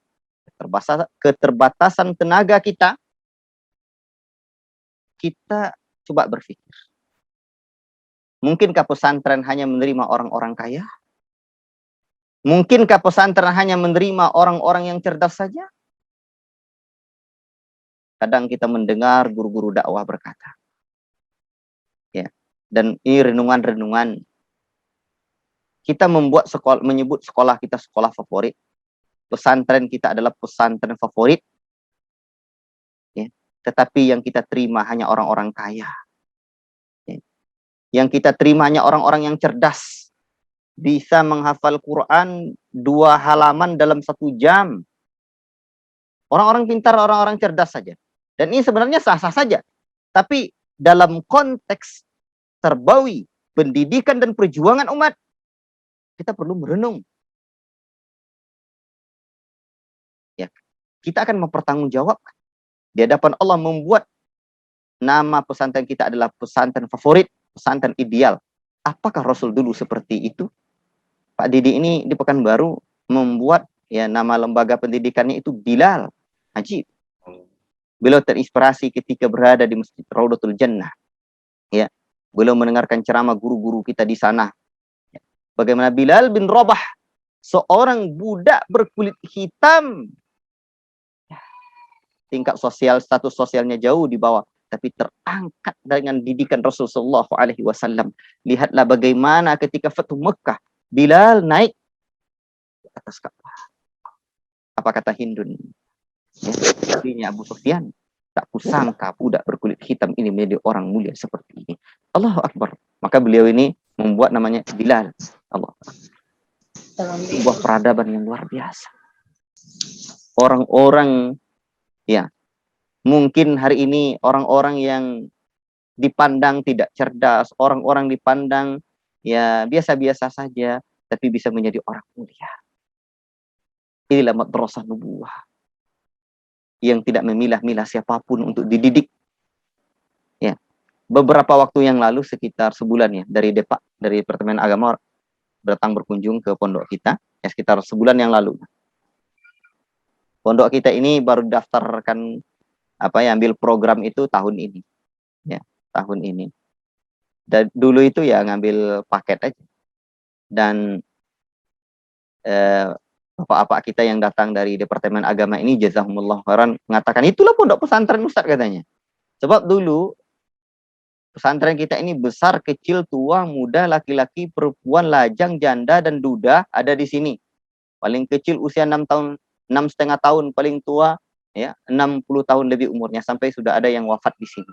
keterbatasan tenaga kita, kita coba berpikir. Mungkinkah pesantren hanya menerima orang-orang kaya? Mungkinkah pesantren hanya menerima orang-orang yang cerdas saja? Kadang kita mendengar guru-guru dakwah berkata, ya, dan ini renungan-renungan. Kita menyebut sekolah kita sekolah favorit. Pesantren kita adalah pesantren favorit. Ya, tetapi yang kita terima hanya orang-orang kaya. Ya, yang kita terima hanya orang-orang yang cerdas. Bisa menghafal Quran 2 halaman dalam 1 jam. Orang-orang pintar, orang-orang cerdas saja. Dan ini sebenarnya sah-sah saja. Tapi dalam konteks terbawi pendidikan dan perjuangan umat, kita perlu merenung. Ya, kita akan mempertanggungjawabkan di hadapan Allah, membuat nama pesantren kita adalah pesantren favorit, pesantren ideal. Apakah Rasul dulu seperti itu? Pak Didi ini di Pekanbaru membuat, ya, nama lembaga pendidikannya itu Bilal. Ajib. Beliau terinspirasi ketika berada di Masjid Raudatul Jannah. Ya, beliau mendengarkan ceramah guru-guru kita di sana. Ya, bagaimana Bilal bin Rabah, seorang budak berkulit hitam, tingkat sosial, status sosialnya jauh di bawah, tapi terangkat dengan didikan Rasulullah SAW. Lihatlah bagaimana ketika Fathu Mekah, Bilal naik ke atas Ka'bah. Apa kata Hindun? Ya, Abu Sufyan, tak kusangka budak berkulit hitam ini menjadi orang mulia seperti ini. Allahu Akbar. Maka beliau ini membuat namanya Bilal. Allah. Sebuah peradaban yang luar biasa. Orang-orang, ya, mungkin hari ini orang-orang yang dipandang tidak cerdas, orang-orang dipandang, ya, biasa-biasa saja, tapi bisa menjadi orang mulia. Inilah madrasah nubuwah yang tidak memilah-milah siapapun untuk dididik. Ya, beberapa waktu yang lalu, sekitar sebulan ya, dari Departemen Agama datang berkunjung ke pondok kita, ya, sekitar sebulan yang lalu. Pondok kita ini baru daftarkan ambil program itu tahun ini. Ya, tahun ini. Dan dulu itu ya ngambil paket aja. Dan bapak-bapak kita yang datang dari Departemen Agama ini, jazahumullah khairan, mengatakan itulah pondok pesantren Ustaz, katanya. Sebab dulu pesantren kita ini besar, kecil, tua, muda, laki-laki, perempuan, lajang, janda, dan duda ada di sini. Paling kecil usia 6,5 tahun, paling tua ya 60 tahun lebih umurnya, sampai sudah ada yang wafat di sini.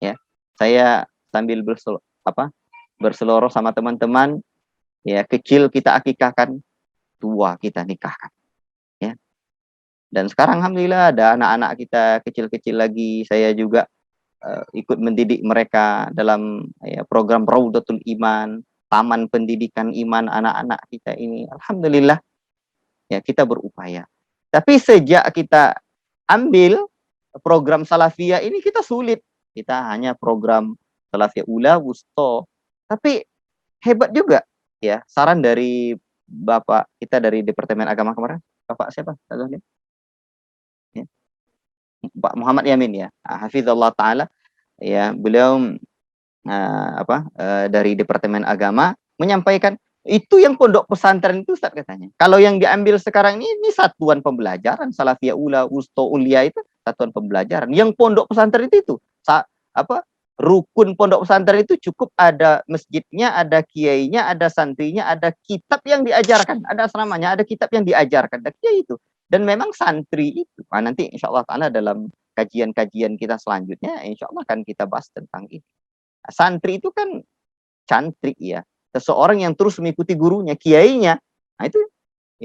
Ya, saya sambil berseloroh sama teman-teman, ya kecil kita akikahkan, tua kita nikahkan, ya. Dan sekarang alhamdulillah ada anak-anak kita kecil-kecil lagi, saya juga ikut mendidik mereka dalam program Raudatul Iman, taman pendidikan iman anak-anak kita ini. Alhamdulillah, ya kita berupaya. Tapi sejak kita ambil program Salafiyah ini kita sulit. Kita hanya program Salafiyah Ula, Wusto. Tapi hebat juga ya. Saran dari Bapak kita dari Departemen Agama kemarin. Bapak siapa? Ya. Pak Muhammad Yamin ya. Hafizallah taala ya, beliau dari Departemen Agama menyampaikan itu yang pondok pesantren itu Ustaz katanya. Kalau yang diambil sekarang ini satuan pembelajaran Salafiyah Ula, Wusto, Ulia itu satuan pembelajaran. Yang pondok pesantren itu rukun pondok pesantren itu cukup ada masjidnya, ada kiainya, ada santrinya, ada kitab yang diajarkan, ada asramanya, ada kitab yang diajarkan. Dan kiai itu. Dan memang santri itu. Nah, nanti insya Allah ta'ala dalam kajian-kajian kita selanjutnya, insya Allah akan kita bahas tentang itu. Santri itu kan cantrik ya. Seseorang yang terus mengikuti gurunya, kiainya. Nah itu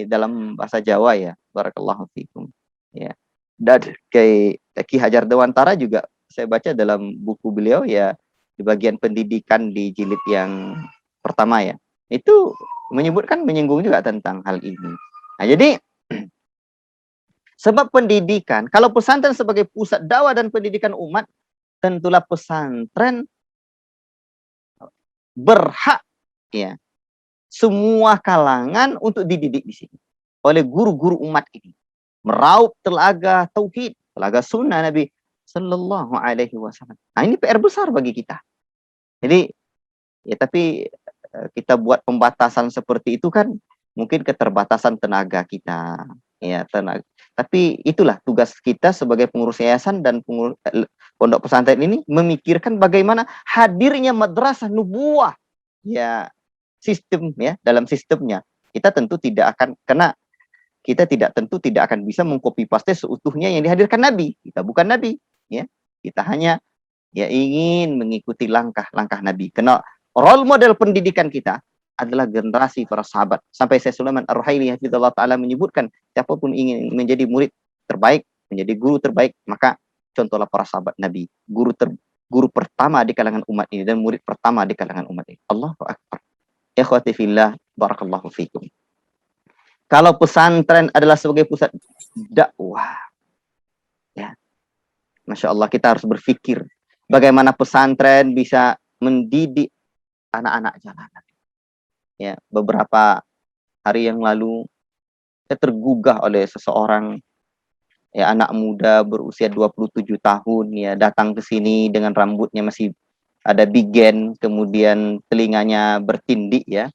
dalam bahasa Jawa ya. Barakallahu fikum. Ya. Dan Ki Hajar Dewantara juga saya baca dalam buku beliau ya, di bagian pendidikan di jilid yang pertama ya. Itu menyinggung juga tentang hal ini. Nah, jadi sebab pendidikan, kalau pesantren sebagai pusat dakwah dan pendidikan umat, tentulah pesantren berhak ya semua kalangan untuk dididik di sini oleh guru-guru umat ini, meraup telaga tauhid, telaga sunnah Nabi Sallallahu Alaihi Wasallam. Nah ini PR besar bagi kita. Jadi ya tapi kita buat pembatasan seperti itu kan mungkin keterbatasan tenaga kita ya, tenaga. Tapi itulah tugas kita sebagai pengurus yayasan dan pengurus pondok pesantren ini, memikirkan bagaimana hadirnya madrasah nubuah ya, sistem ya, dalam sistemnya kita tentu tidak akan, karena kita tentu tidak akan bisa mengcopy paste seutuhnya yang dihadirkan Nabi. Kita bukan Nabi ya, kita hanya ya ingin mengikuti langkah-langkah Nabi. Karena role model pendidikan kita adalah generasi para sahabat. Sampai Syekh Sulaiman Ar-Ruhaili hafizallahu taala menyebutkan, siapapun ingin menjadi murid terbaik, menjadi guru terbaik, maka contohlah para sahabat Nabi, guru pertama di kalangan umat ini dan murid pertama di kalangan umat ini. Allahu akbar. Ikhwati fillah, barakallahu fikum. Kalau pesantren adalah sebagai pusat dakwah, ya, Masya Allah, kita harus berpikir bagaimana pesantren bisa mendidik anak-anak jalanan. Ya, beberapa hari yang lalu saya tergugah oleh seseorang ya, anak muda berusia 27 tahun ya, datang ke sini dengan rambutnya masih ada bigen, kemudian telinganya bertindik ya.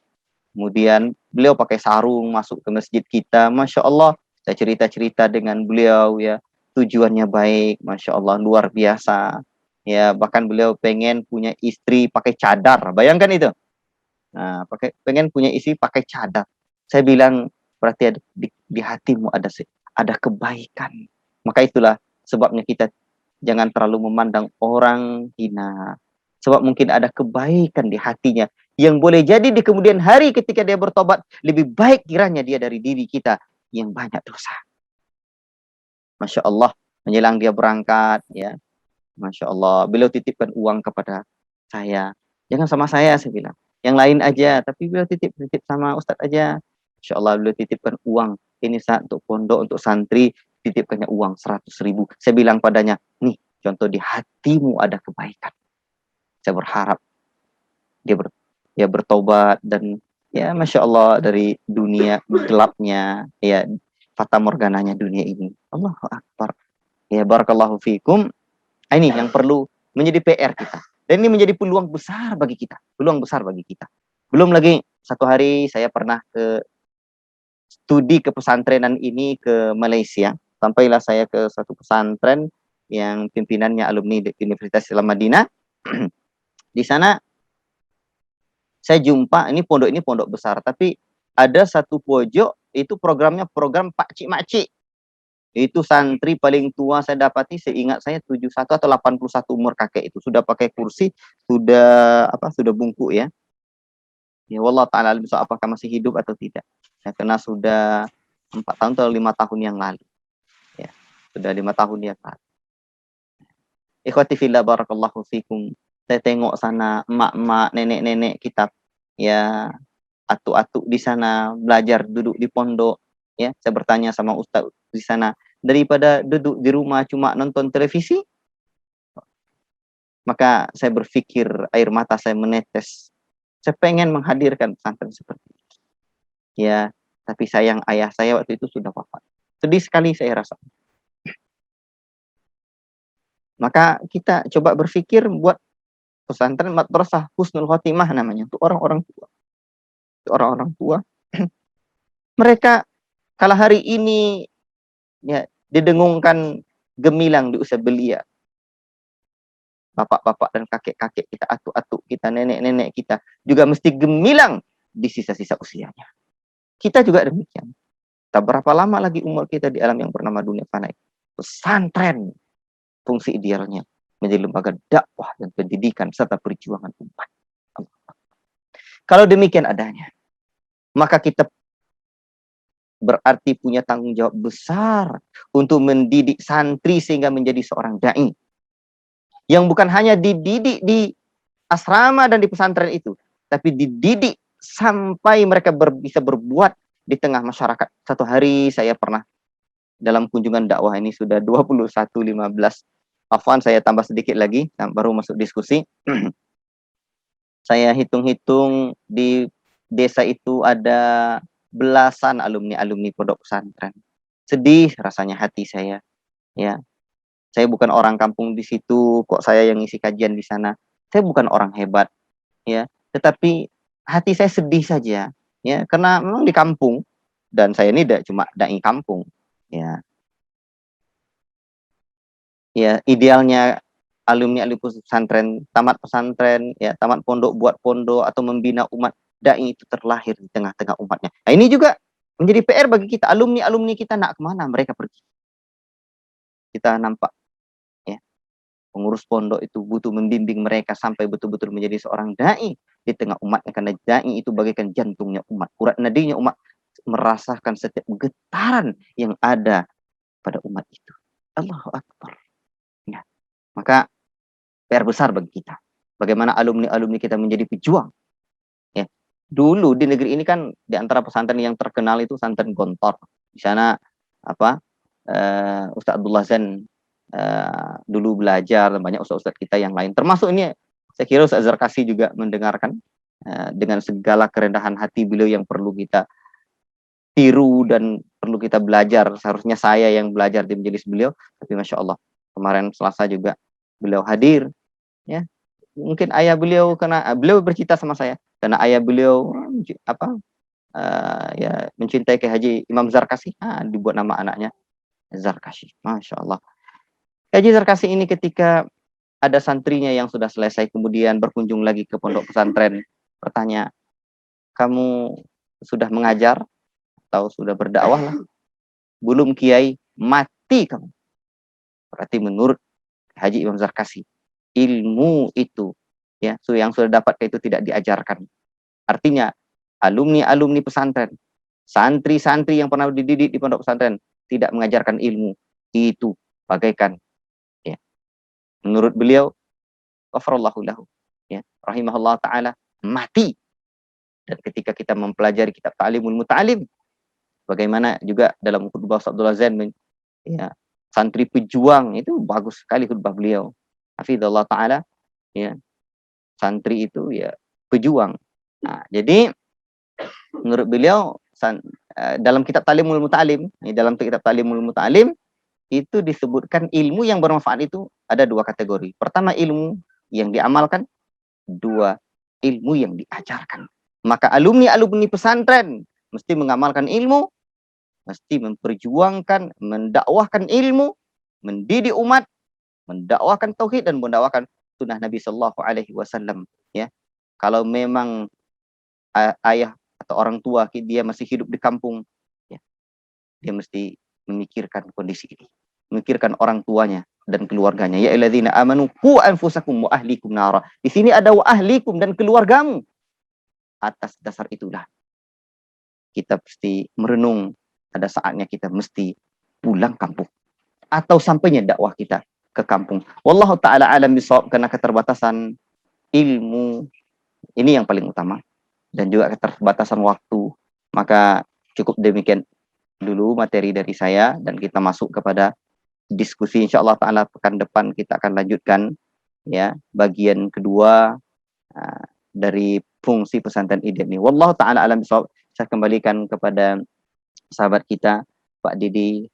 Kemudian beliau pakai sarung masuk ke masjid kita. Masya Allah, saya cerita-cerita dengan beliau ya, tujuannya baik, Masya Allah, luar biasa. Ya, bahkan beliau pengen punya istri pakai cadar. Bayangkan itu. Nah, pengen punya istri pakai cadar. Saya bilang, berarti di hatimu ada kebaikan. Maka itulah sebabnya kita jangan terlalu memandang orang hina. Sebab mungkin ada kebaikan di hatinya yang boleh jadi di kemudian hari ketika dia bertobat, lebih baik kiranya dia dari diri kita yang banyak dosa. Masya Allah, menjelang dia berangkat ya, Masya Allah, beliau titipkan uang kepada saya. Jangan sama saya bilang, yang lain aja, tapi beliau titip sama Ustadz aja. Masya Allah, beliau titipkan uang ini saat untuk pondok, untuk santri, titipkannya uang 100.000. Saya bilang padanya, nih contoh di hatimu ada kebaikan. Saya berharap dia bertobat dan ya Masya Allah dari dunia gelapnya ya, fata morgananya dunia ini. Allahu Akbar. Ya barakallahu fikum. Ini yang perlu menjadi PR kita. Dan ini menjadi peluang besar bagi kita. Peluang besar bagi kita. Belum lagi satu hari saya pernah ke studi ke pesantrenan ini ke Malaysia. Sampailah saya ke satu pesantren yang pimpinannya alumni Universitas Islam Madinah. Di sana saya jumpa, ini pondok besar, tapi ada satu pojok itu programnya program pakcik makcik. Itu santri paling tua saya dapati, seingat saya 71 atau 81 umur kakek itu, sudah pakai kursi, sudah bungkuk ya. Ya, wallah ta'ala alam bisawab, apakah masih hidup atau tidak. Ya, karena sudah 4 tahun atau 5 tahun yang lalu. Ya, sudah 5 tahun yang lalu. Ikhwati fillah barakallahu fikum. Saya tengok sana emak-emak, nenek-nenek kita, ya, atuk-atuk di sana belajar duduk di pondok. Ya, saya bertanya sama ustaz di sana, daripada duduk di rumah cuma nonton televisi, maka saya berpikir air mata saya menetes. Saya pengen menghadirkan pesantren seperti itu. Ya, tapi sayang ayah saya waktu itu sudah wafat. Sedih sekali saya rasa. Maka kita coba berpikir buat pesantren madrasah husnul khotimah namanya, untuk orang-orang tua. Untuk orang-orang tua. Mereka kalau hari ini ya didengungkan gemilang di usia belia, bapak-bapak dan kakek-kakek kita, atuk-atuk kita, nenek-nenek kita juga mesti gemilang di sisa-sisa usianya. Kita juga demikian. Tak berapa lama lagi umur kita di alam yang bernama dunia fana. Pesantren fungsi idealnya menjadi lembaga dakwah dan pendidikan serta perjuangan umat. Kalau demikian adanya, maka kita berarti punya tanggung jawab besar untuk mendidik santri sehingga menjadi seorang dai. Yang bukan hanya dididik di asrama dan di pesantren itu, tapi dididik sampai mereka bisa berbuat di tengah masyarakat. Satu hari saya pernah dalam kunjungan dakwah, ini sudah 21.15. Afwan, saya tambah sedikit lagi, baru masuk diskusi. Saya hitung-hitung di desa itu ada belasan alumni-alumni pondok pesantren. Sedih rasanya hati saya. Ya, saya bukan orang kampung di situ, kok saya yang ngisi kajian di sana. Saya bukan orang hebat, ya. Tetapi hati saya sedih saja, ya, karena memang di kampung dan saya ini tidak cuma dai kampung, ya. Ya, idealnya alumni pesantren, tamat pesantren, ya, tamat pondok, buat pondok atau membina umat, dai itu terlahir di tengah-tengah umatnya. Nah, ini juga menjadi PR bagi kita, alumni-alumni kita nak kemana mereka pergi. Kita nampak, ya, pengurus pondok itu butuh membimbing mereka sampai betul-betul menjadi seorang dai di tengah umatnya, karena dai itu bagaikan jantungnya umat, urat nadinya umat, merasakan setiap getaran yang ada pada umat itu. Allahu Akbar. Ya. Maka PR besar bagi kita. Bagaimana alumni-alumni kita menjadi pejuang. Ya. Dulu di negeri ini kan di antara pesantren yang terkenal itu pesantren Gontor. Di sana Ustaz Abdullah Zain dulu belajar, dan banyak ustaz-ustaz kita yang lain. Termasuk ini saya kira Ustaz Zarkasi juga mendengarkan dengan segala kerendahan hati beliau yang perlu kita tiru dan perlu kita belajar. Seharusnya saya yang belajar di majelis beliau, tapi Masya Allah kemarin Selasa juga beliau hadir, ya. Mungkin ayah beliau, karena beliau bercita sama saya, karena ayah beliau ya mencintai Kiai Haji Imam Zarkasi, dibuat nama anaknya Zarkasi. Masya Allah. Haji Zarkasi ini ketika ada santrinya yang sudah selesai kemudian berkunjung lagi ke pondok pesantren, bertanya, kamu sudah mengajar atau sudah berdakwah lah? Belum Kiai, mati kamu. Berarti menurut Haji Imam Zarkasi, ilmu itu, ya, yang sudah dapat itu tidak diajarkan. Artinya alumni-alumni pesantren, santri-santri yang pernah dididik di pondok pesantren tidak mengajarkan ilmu itu bagaikan, ya, menurut beliau, ghafarallahu lahu, ya, rahimahullah taala, mati. Dan ketika kita mempelajari kitab Ta'limul Muta'alim, bagaimana juga dalam khutbah Abdullah Zain, ya, santri pejuang, itu bagus sekali khutbah beliau. Hafizallah taala, ya, santri itu ya pejuang. Nah, jadi menurut beliau dalam kitab Ta'limul Muta'alim, dalam kitab Ta'limul Muta'alim itu disebutkan ilmu yang bermanfaat itu ada 2 kategori. Pertama, ilmu yang diamalkan, 2, ilmu yang diajarkan. Maka alumni-alumni pesantren mesti mengamalkan ilmu, mesti memperjuangkan, mendakwahkan ilmu, mendidik umat, mendakwahkan tauhid dan mendakwahkan sunnah Nabi Shallallahu Alaihi Wasallam. Ya, kalau memang ayah atau orang tua dia masih hidup di kampung, ya, dia mesti memikirkan kondisi ini, memikirkan orang tuanya dan keluarganya. Ya ayyuhalladzina amanu qu anfusakum wa ahlikum nara. Di sini ada wa ahlikum dan keluargamu. atas dasar itulah kita mesti merenung, ada saatnya kita mesti pulang kampung atau sampainya dakwah kita ke kampung. Wallahu taala alam bisawab, karena keterbatasan ilmu ini yang paling utama dan juga keterbatasan waktu. Maka cukup demikian dulu materi dari saya, dan kita masuk kepada diskusi insyaallah taala pekan depan. Kita akan lanjutkan ya bagian kedua dari fungsi pesantren IDIAP ini. Wallahu taala alam bisawab. Saya kembalikan kepada sahabat kita Pak Didi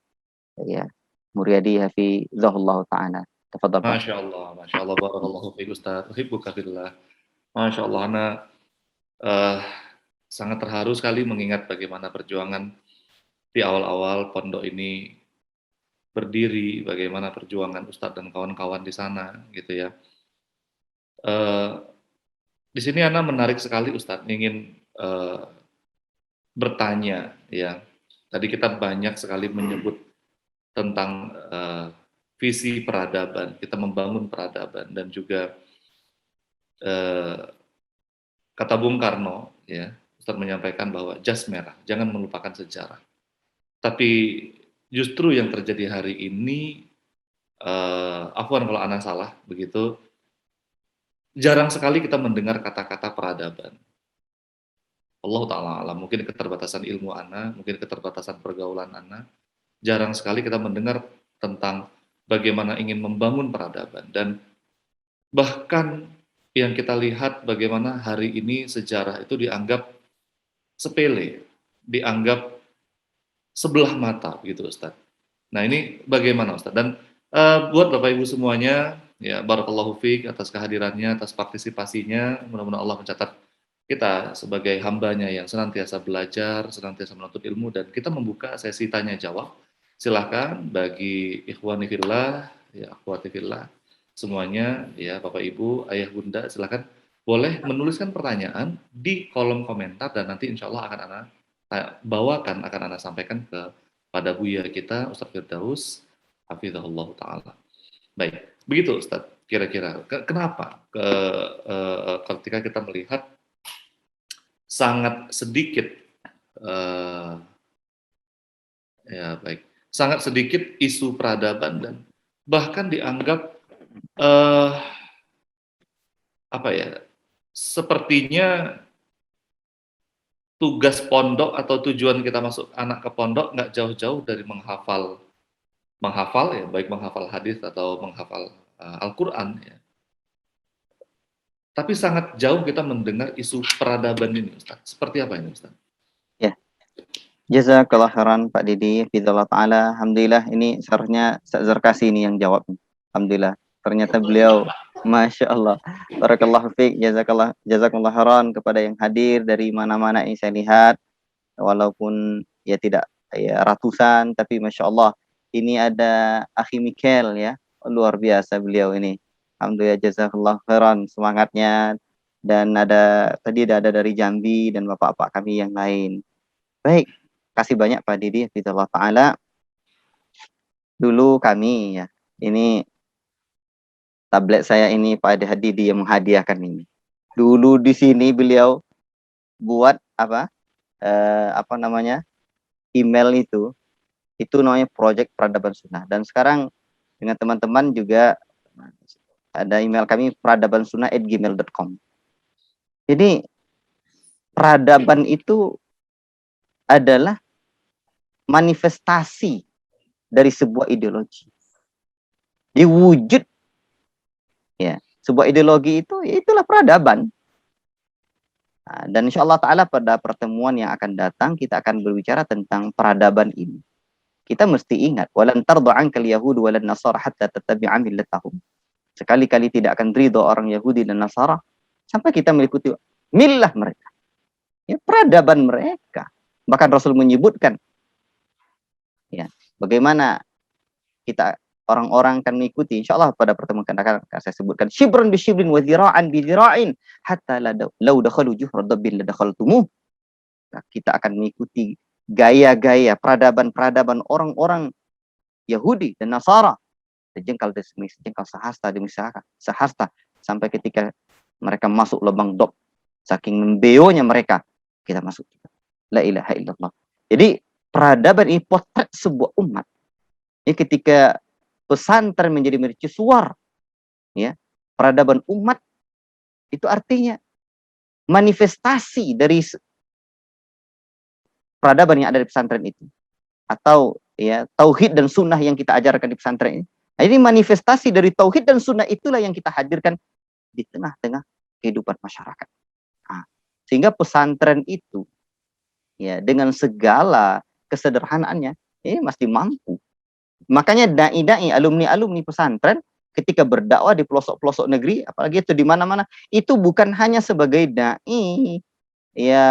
ya Muryadi hafizahullah taala. Tafadhal Pak. Masya Allah, barakallahu fiik Ustaz. Uhibbuka fillah. Masya Allah, Ana sangat terharu sekali mengingat bagaimana perjuangan di awal-awal pondok ini berdiri, bagaimana perjuangan Ustadz dan kawan-kawan di sana, gitu ya. Di sini Ana menarik sekali Ustadz, ingin bertanya, ya. Tadi kita banyak sekali menyebut tentang visi peradaban, kita membangun peradaban, dan juga kata Bung Karno, ya, Ustadz menyampaikan bahwa jas merah, jangan melupakan sejarah. Tapi justru yang terjadi hari ini, afwan kalau Ana salah, begitu, jarang sekali kita mendengar kata-kata peradaban. Allah Ta'ala alam, mungkin keterbatasan ilmu Ana, mungkin keterbatasan pergaulan Ana, jarang sekali kita mendengar tentang bagaimana ingin membangun peradaban. Dan bahkan yang kita lihat bagaimana hari ini sejarah itu dianggap sepele, dianggap sebelah mata, begitu Ustaz. Nah ini bagaimana Ustaz? Dan buat Bapak Ibu semuanya, ya barakallahu fiik atas kehadirannya, atas partisipasinya, mudah-mudahan Allah mencatat kita sebagai hambanya yang senantiasa belajar, senantiasa menuntut ilmu, dan kita membuka sesi tanya jawab. Silahkan bagi ikhwani fillah, ya akhwati fillah, semuanya, ya Bapak Ibu, ayah bunda, silahkan boleh menuliskan pertanyaan di kolom komentar, dan nanti insya Allah akan Ana bawakan, akan Ana sampaikan kepada Buya kita, Ustadz Firdaus, hafizahullah ta'ala. Baik, begitu Ustadz, kira-kira. Kenapa ketika kita melihat sangat sedikit, ya baik, sangat sedikit isu peradaban, dan bahkan dianggap apa ya, sepertinya tugas pondok atau tujuan kita masuk anak ke pondok nggak jauh-jauh dari menghafal ya, baik menghafal hadis atau menghafal Al-Quran ya. Tapi sangat jauh kita mendengar isu peradaban ini, Ustaz. Seperti apa ini, Ustaz? Ya, jazakallah khairan Pak Didi, hafizallah ta'ala. Alhamdulillah, ini seharusnya Ustaz Zarkasi ini yang jawab. Alhamdulillah, ternyata beliau, Masya Allah. Barakallahu fiik, jazakallah khairan kepada yang hadir dari mana-mana yang saya lihat. Walaupun ya tidak ya ratusan, tapi Masya Allah. Ini ada Akhi Mikel ya, luar biasa beliau ini. Alhamdulillah, jazakallah khairan semangatnya. Dan tadi ada dari Jambi dan bapak-bapak kami yang lain. Baik, kasih banyak Pak Didi, hafizallah ta'ala. Dulu kami ya, ini tablet saya ini Pak Didi yang menghadiahkan ini. Dulu di sini beliau buat apa namanya, email itu namanya Project Peradaban Sunnah. Dan sekarang dengan teman-teman juga ada email kami peradabansunnah@gmail.com. Jadi peradaban itu adalah manifestasi dari sebuah ideologi. Diwujud ya, sebuah ideologi itu ya itulah peradaban. Nah, dan insya Allah ta'ala pada pertemuan yang akan datang kita akan berbicara tentang peradaban ini. Kita mesti ingat, walan tarda ankal yahud walan nasara hatta tattabi'a millatahum. Sekali-kali tidak akan ridho orang Yahudi dan Nasara sampai kita mengikuti millah mereka. Ya, peradaban mereka. Bahkan Rasul menyebutkan ya, bagaimana kita orang-orang akan mengikuti, insyaallah pada pertemuan akan saya sebutkan, shibran bi shibrin wa dhira'an bi dhira'in hatta law dakhalu juhra dabbin la dakhaltumuh. Nah, kita akan mengikuti gaya-gaya peradaban orang-orang Yahudi dan Nasara, sejengkal demi sejengkal, sehasta demi sehasta, sampai ketika mereka masuk lubang dob, Saking membeonya mereka, kita masuk. La ilaha illallah. Jadi peradaban ini potret sebuah umat. Ini ketika pesantren menjadi mercusuar, ya, peradaban umat itu artinya manifestasi dari peradaban yang ada di pesantren itu, atau ya tauhid dan sunnah yang kita ajarkan di pesantren ini. Nah, ini manifestasi dari tauhid dan sunnah itulah yang kita hadirkan di tengah-tengah kehidupan masyarakat. Nah, sehingga pesantren itu ya dengan segala kesederhanaannya ini masih mampu. Makanya dai-dai, alumni-alumni pesantren ketika berdakwah di pelosok-pelosok negeri, apalagi itu di mana-mana, itu bukan hanya sebagai dai ya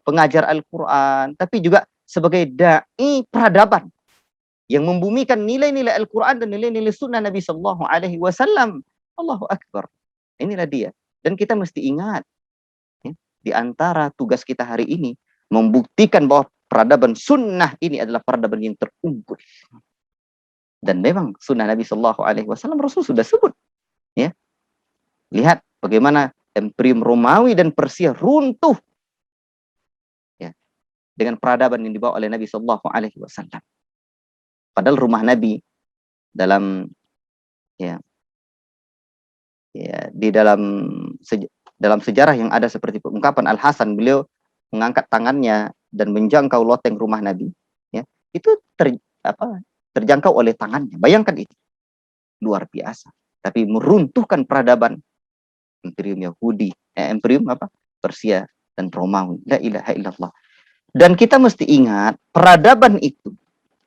pengajar Al-Qur'an, tapi juga sebagai dai peradaban yang membumikan nilai-nilai Al-Qur'an dan nilai-nilai sunnah Nabi sallallahu alaihi wasallam. Allahu akbar. Inilah dia. Dan kita mesti ingat ya, di antara tugas kita hari ini membuktikan bahwa peradaban sunnah ini adalah peradaban yang terunggul. Dan memang sunnah Nabi Shallallahu Alaihi Wasallam Rasul sudah sebut, ya. Lihat bagaimana Imperium Romawi dan Persia runtuh, ya, dengan peradaban yang dibawa oleh Nabi Shallallahu Alaihi Wasallam. Padahal rumah Nabi dalam, ya, di dalam sejarah yang ada seperti pengungkapan Al Hasan, beliau mengangkat tangannya dan menjangkau loteng rumah Nabi, ya, itu terjangkau oleh tangannya. Bayangkan itu. Luar biasa. Tapi meruntuhkan peradaban Imperium Yahudi, Imperium Persia dan Romawi. La ilaha illallah. Dan kita mesti ingat, peradaban itu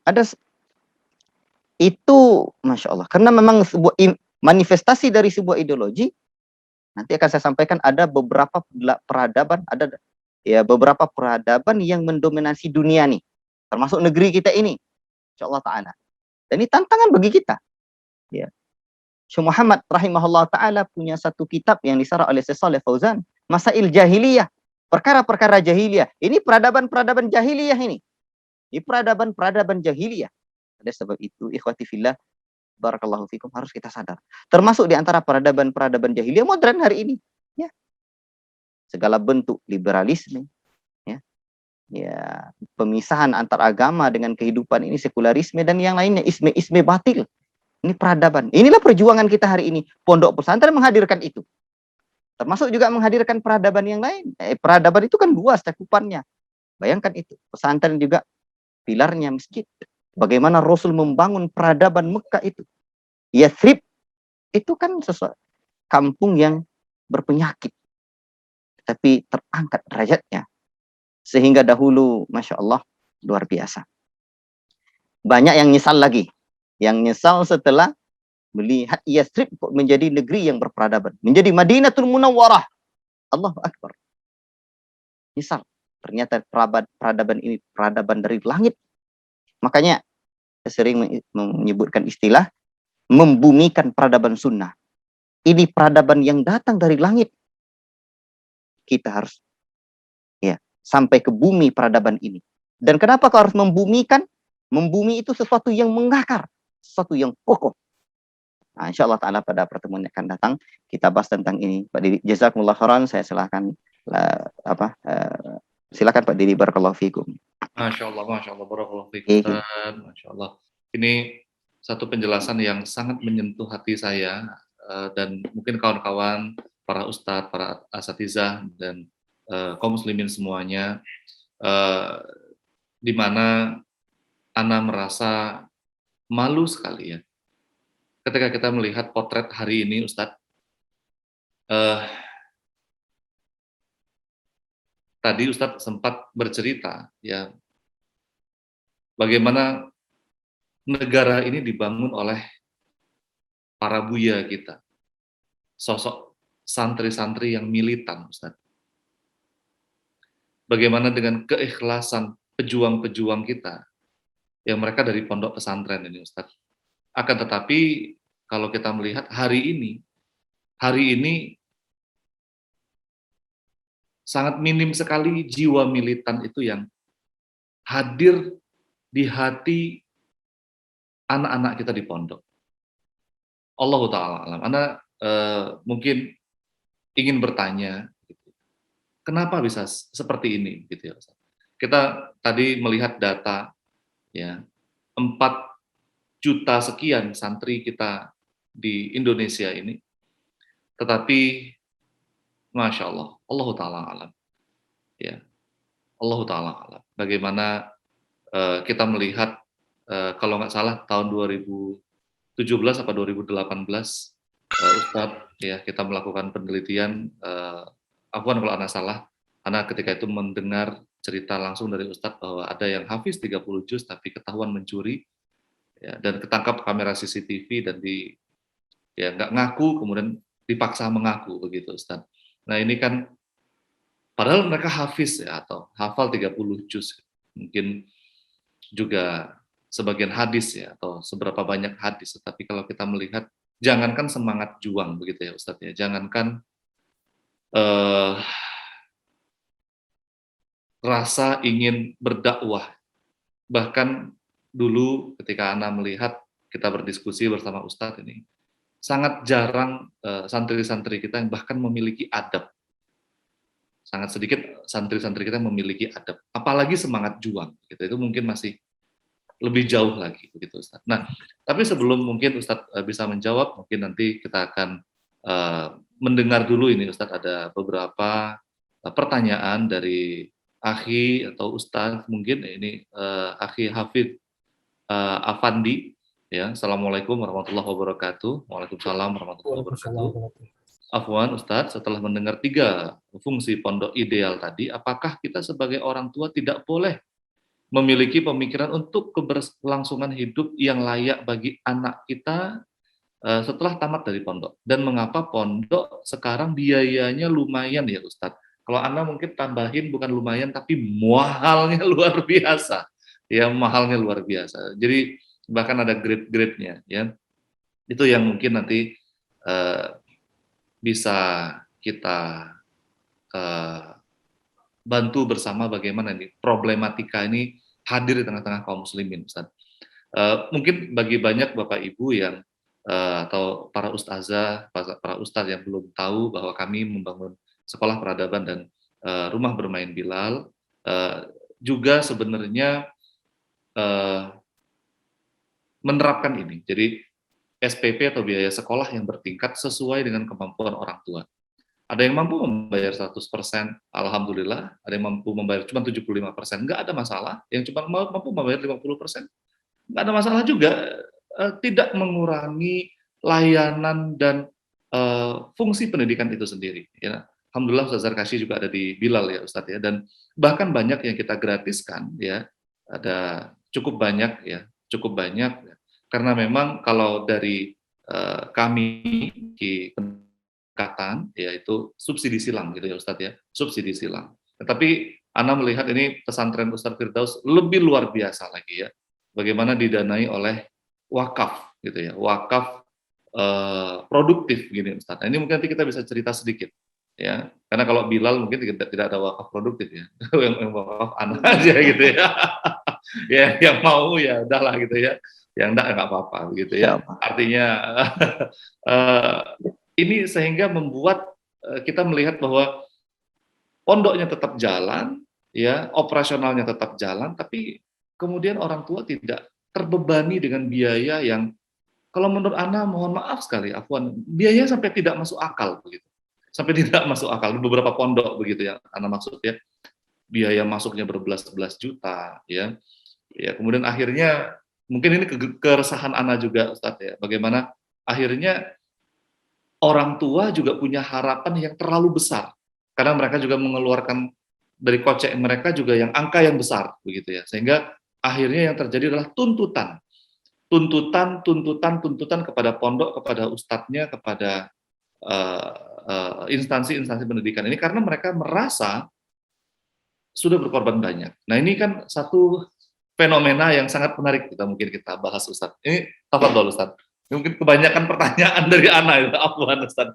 ada itu, Masya Allah. Karena memang sebuah manifestasi dari sebuah ideologi. Nanti akan saya sampaikan ada beberapa peradaban, ada ya beberapa peradaban yang mendominasi dunia nih, termasuk negeri kita ini, Insya Allah Taala. Dan ini tantangan bagi kita. Ya. Syekh Muhammad rahimahullah taala punya satu kitab yang disarah oleh Syekh Shalih Fauzan, Masail Jahiliyah, perkara-perkara jahiliyah. Ini peradaban-peradaban jahiliyah ini. Ini peradaban-peradaban jahiliyah. Oleh sebab itu, ikhwati fillah, barakallahu fikum, harus kita sadar. Termasuk di antara peradaban-peradaban jahiliyah modern hari ini, ya. Segala bentuk liberalisme, ya. Ya, pemisahan antar agama dengan kehidupan ini, sekularisme dan yang lainnya, isme batil. Ini peradaban. Inilah perjuangan kita hari ini. Pondok pesantren menghadirkan itu. Termasuk juga menghadirkan peradaban yang lain. Peradaban itu kan luas cakupannya. Bayangkan itu. Pesantren juga pilarnya masjid. Bagaimana Rasul membangun peradaban Mekah itu. Yathrib itu kan sesuatu kampung yang berpenyakit. Tapi terangkat derajatnya. Sehingga dahulu, Masya Allah, luar biasa. Banyak yang nyesal lagi. Yang nyesal setelah melihat Yathrib menjadi negeri yang berperadaban, menjadi Madinatul Munawwarah. Allahu Akbar. Nyesal. Ternyata peradaban ini peradaban dari langit. Makanya saya sering menyebutkan istilah membumikan peradaban sunnah. Ini peradaban yang datang dari langit. Kita harus ya sampai ke bumi peradaban ini. Dan kenapa kau harus membumikan? Membumi itu sesuatu yang mengakar, sesuatu yang kokoh. Nah, insya Allah Ta'ala pada pertemuan yang akan datang kita bahas tentang ini. Pak Didi, jazakumullah khairan. Saya silakan silakan Pak Didi, barakallahu fikum. Masya Allah, barakallahu fikum, Ustaz. Masya Allah. Ini satu penjelasan yang sangat menyentuh hati saya dan mungkin kawan-kawan, para ustadz, para asatizah dan kaum muslimin semuanya, di mana Ana merasa malu sekali ya ketika kita melihat potret hari ini, Ustadz. Tadi Ustadz sempat bercerita ya bagaimana negara ini dibangun oleh para buya kita, sosok santri-santri yang militan, Ustadz. Bagaimana dengan keikhlasan pejuang-pejuang kita yang mereka dari pondok pesantren ini, Ustadz. Akan tetapi kalau kita melihat hari ini sangat minim sekali jiwa militan itu yang hadir di hati anak-anak kita di pondok. Allahu ta'ala alam. Ana mungkin ingin bertanya, kenapa bisa seperti ini gitu ya Ustaz. Kita tadi melihat data ya, 4 juta sekian santri kita di Indonesia ini, tetapi Masya Allah, Allah Ta'ala alam, ya, Allah Ta'ala alam. Bagaimana kita melihat, kalau nggak salah tahun 2017 atau 2018, Ustadz, ya kita melakukan penelitian, afwan kalau ana salah, ana ketika itu mendengar cerita langsung dari Ustadz bahwa ada yang hafiz 30 juz tapi ketahuan mencuri, ya, dan ketangkap kamera CCTV dan ya nggak ngaku, kemudian dipaksa mengaku begitu Ustadz. Nah ini kan padahal mereka hafiz ya atau hafal 30 juz, mungkin juga sebagian hadis ya atau seberapa banyak hadis, tetapi kalau kita melihat jangankan semangat juang begitu ya Ustadz ya, jangankan eh, rasa ingin berdakwah, bahkan dulu ketika Ana melihat kita berdiskusi bersama Ustadz ini, sangat jarang santri-santri kita yang bahkan memiliki adab, sangat sedikit santri-santri kita yang memiliki adab, apalagi semangat juang, gitu. Itu mungkin masih lebih jauh lagi begitu Ustaz. Nah, tapi sebelum mungkin Ustaz bisa menjawab, mungkin nanti kita akan mendengar dulu ini Ustaz, ada beberapa pertanyaan dari akhi atau Ustaz mungkin ini akhi Hafid Afandi ya. Assalamualaikum warahmatullahi wabarakatuh. Waalaikumsalam warahmatullahi wabarakatuh. Afwan Ustadz, setelah mendengar 3 fungsi pondok ideal tadi, apakah kita sebagai orang tua tidak boleh memiliki pemikiran untuk keberlangsungan hidup yang layak bagi anak kita setelah tamat dari pondok? Dan mengapa pondok sekarang biayanya lumayan ya Ustadz? Kalau Anda mungkin tambahin bukan lumayan, tapi mahalnya luar biasa. Ya, mahalnya luar biasa. Jadi bahkan ada grade-grade-nya. Ya. Itu yang mungkin nanti bisa kita bantu bersama bagaimana nih problematika ini hadir di tengah-tengah kaum muslimin, Ustaz. Mungkin bagi banyak Bapak Ibu yang atau para ustazah, para ustaz yang belum tahu bahwa kami membangun sekolah peradaban dan rumah bermain Bilal, juga sebenarnya menerapkan ini. Jadi SPP atau biaya sekolah yang bertingkat sesuai dengan kemampuan orang tua. Ada yang mampu membayar 100%, alhamdulillah. Ada yang mampu membayar cuma 75%, nggak ada masalah. Yang cuma mampu membayar 50%, nggak ada masalah juga. Tidak mengurangi layanan dan fungsi pendidikan itu sendiri. Ya. Alhamdulillah Ustaz Zarkashi juga ada di Bilal ya Ustaz ya. Dan bahkan banyak yang kita gratiskan ya. Ada cukup banyak ya, cukup banyak. Ya. Karena memang kalau dari kami di pendekatan yaitu subsidi silang gitu ya Ustadz ya, subsidi silang. Tetapi Ana melihat ini pesantren Ustadz Firdaus lebih luar biasa lagi ya, bagaimana didanai oleh wakaf gitu ya, wakaf produktif gini Ustadz. Nah, ini mungkin nanti kita bisa cerita sedikit ya, karena kalau Bilal mungkin tidak ada wakaf produktif ya, yang wakaf Ana aja gitu ya, ya yang mau ya udahlah gitu ya, yang enggak apa-apa gitu ya. Artinya ini sehingga membuat kita melihat bahwa pondoknya tetap jalan, ya, operasionalnya tetap jalan, tapi kemudian orang tua tidak terbebani dengan biaya yang kalau menurut Ana mohon maaf sekali, afwan, biaya sampai tidak masuk akal begitu. Sampai tidak masuk akal beberapa pondok begitu ya, Ana maksud ya. Biaya masuknya berbelas-belas juta ya. Ya, kemudian akhirnya mungkin ini keresahan Ana juga Ustaz ya, bagaimana akhirnya orang tua juga punya harapan yang terlalu besar karena mereka juga mengeluarkan dari kocek mereka juga yang angka yang besar begitu ya, sehingga akhirnya yang terjadi adalah tuntutan kepada pondok, kepada ustadznya, kepada instansi-instansi pendidikan ini karena mereka merasa sudah berkorban banyak. Nah ini kan satu fenomena yang sangat menarik kita bahas Ustadz. Ini tafadhol Ustadz. Mungkin kebanyakan pertanyaan dari Ana itu, afwan Ustaz.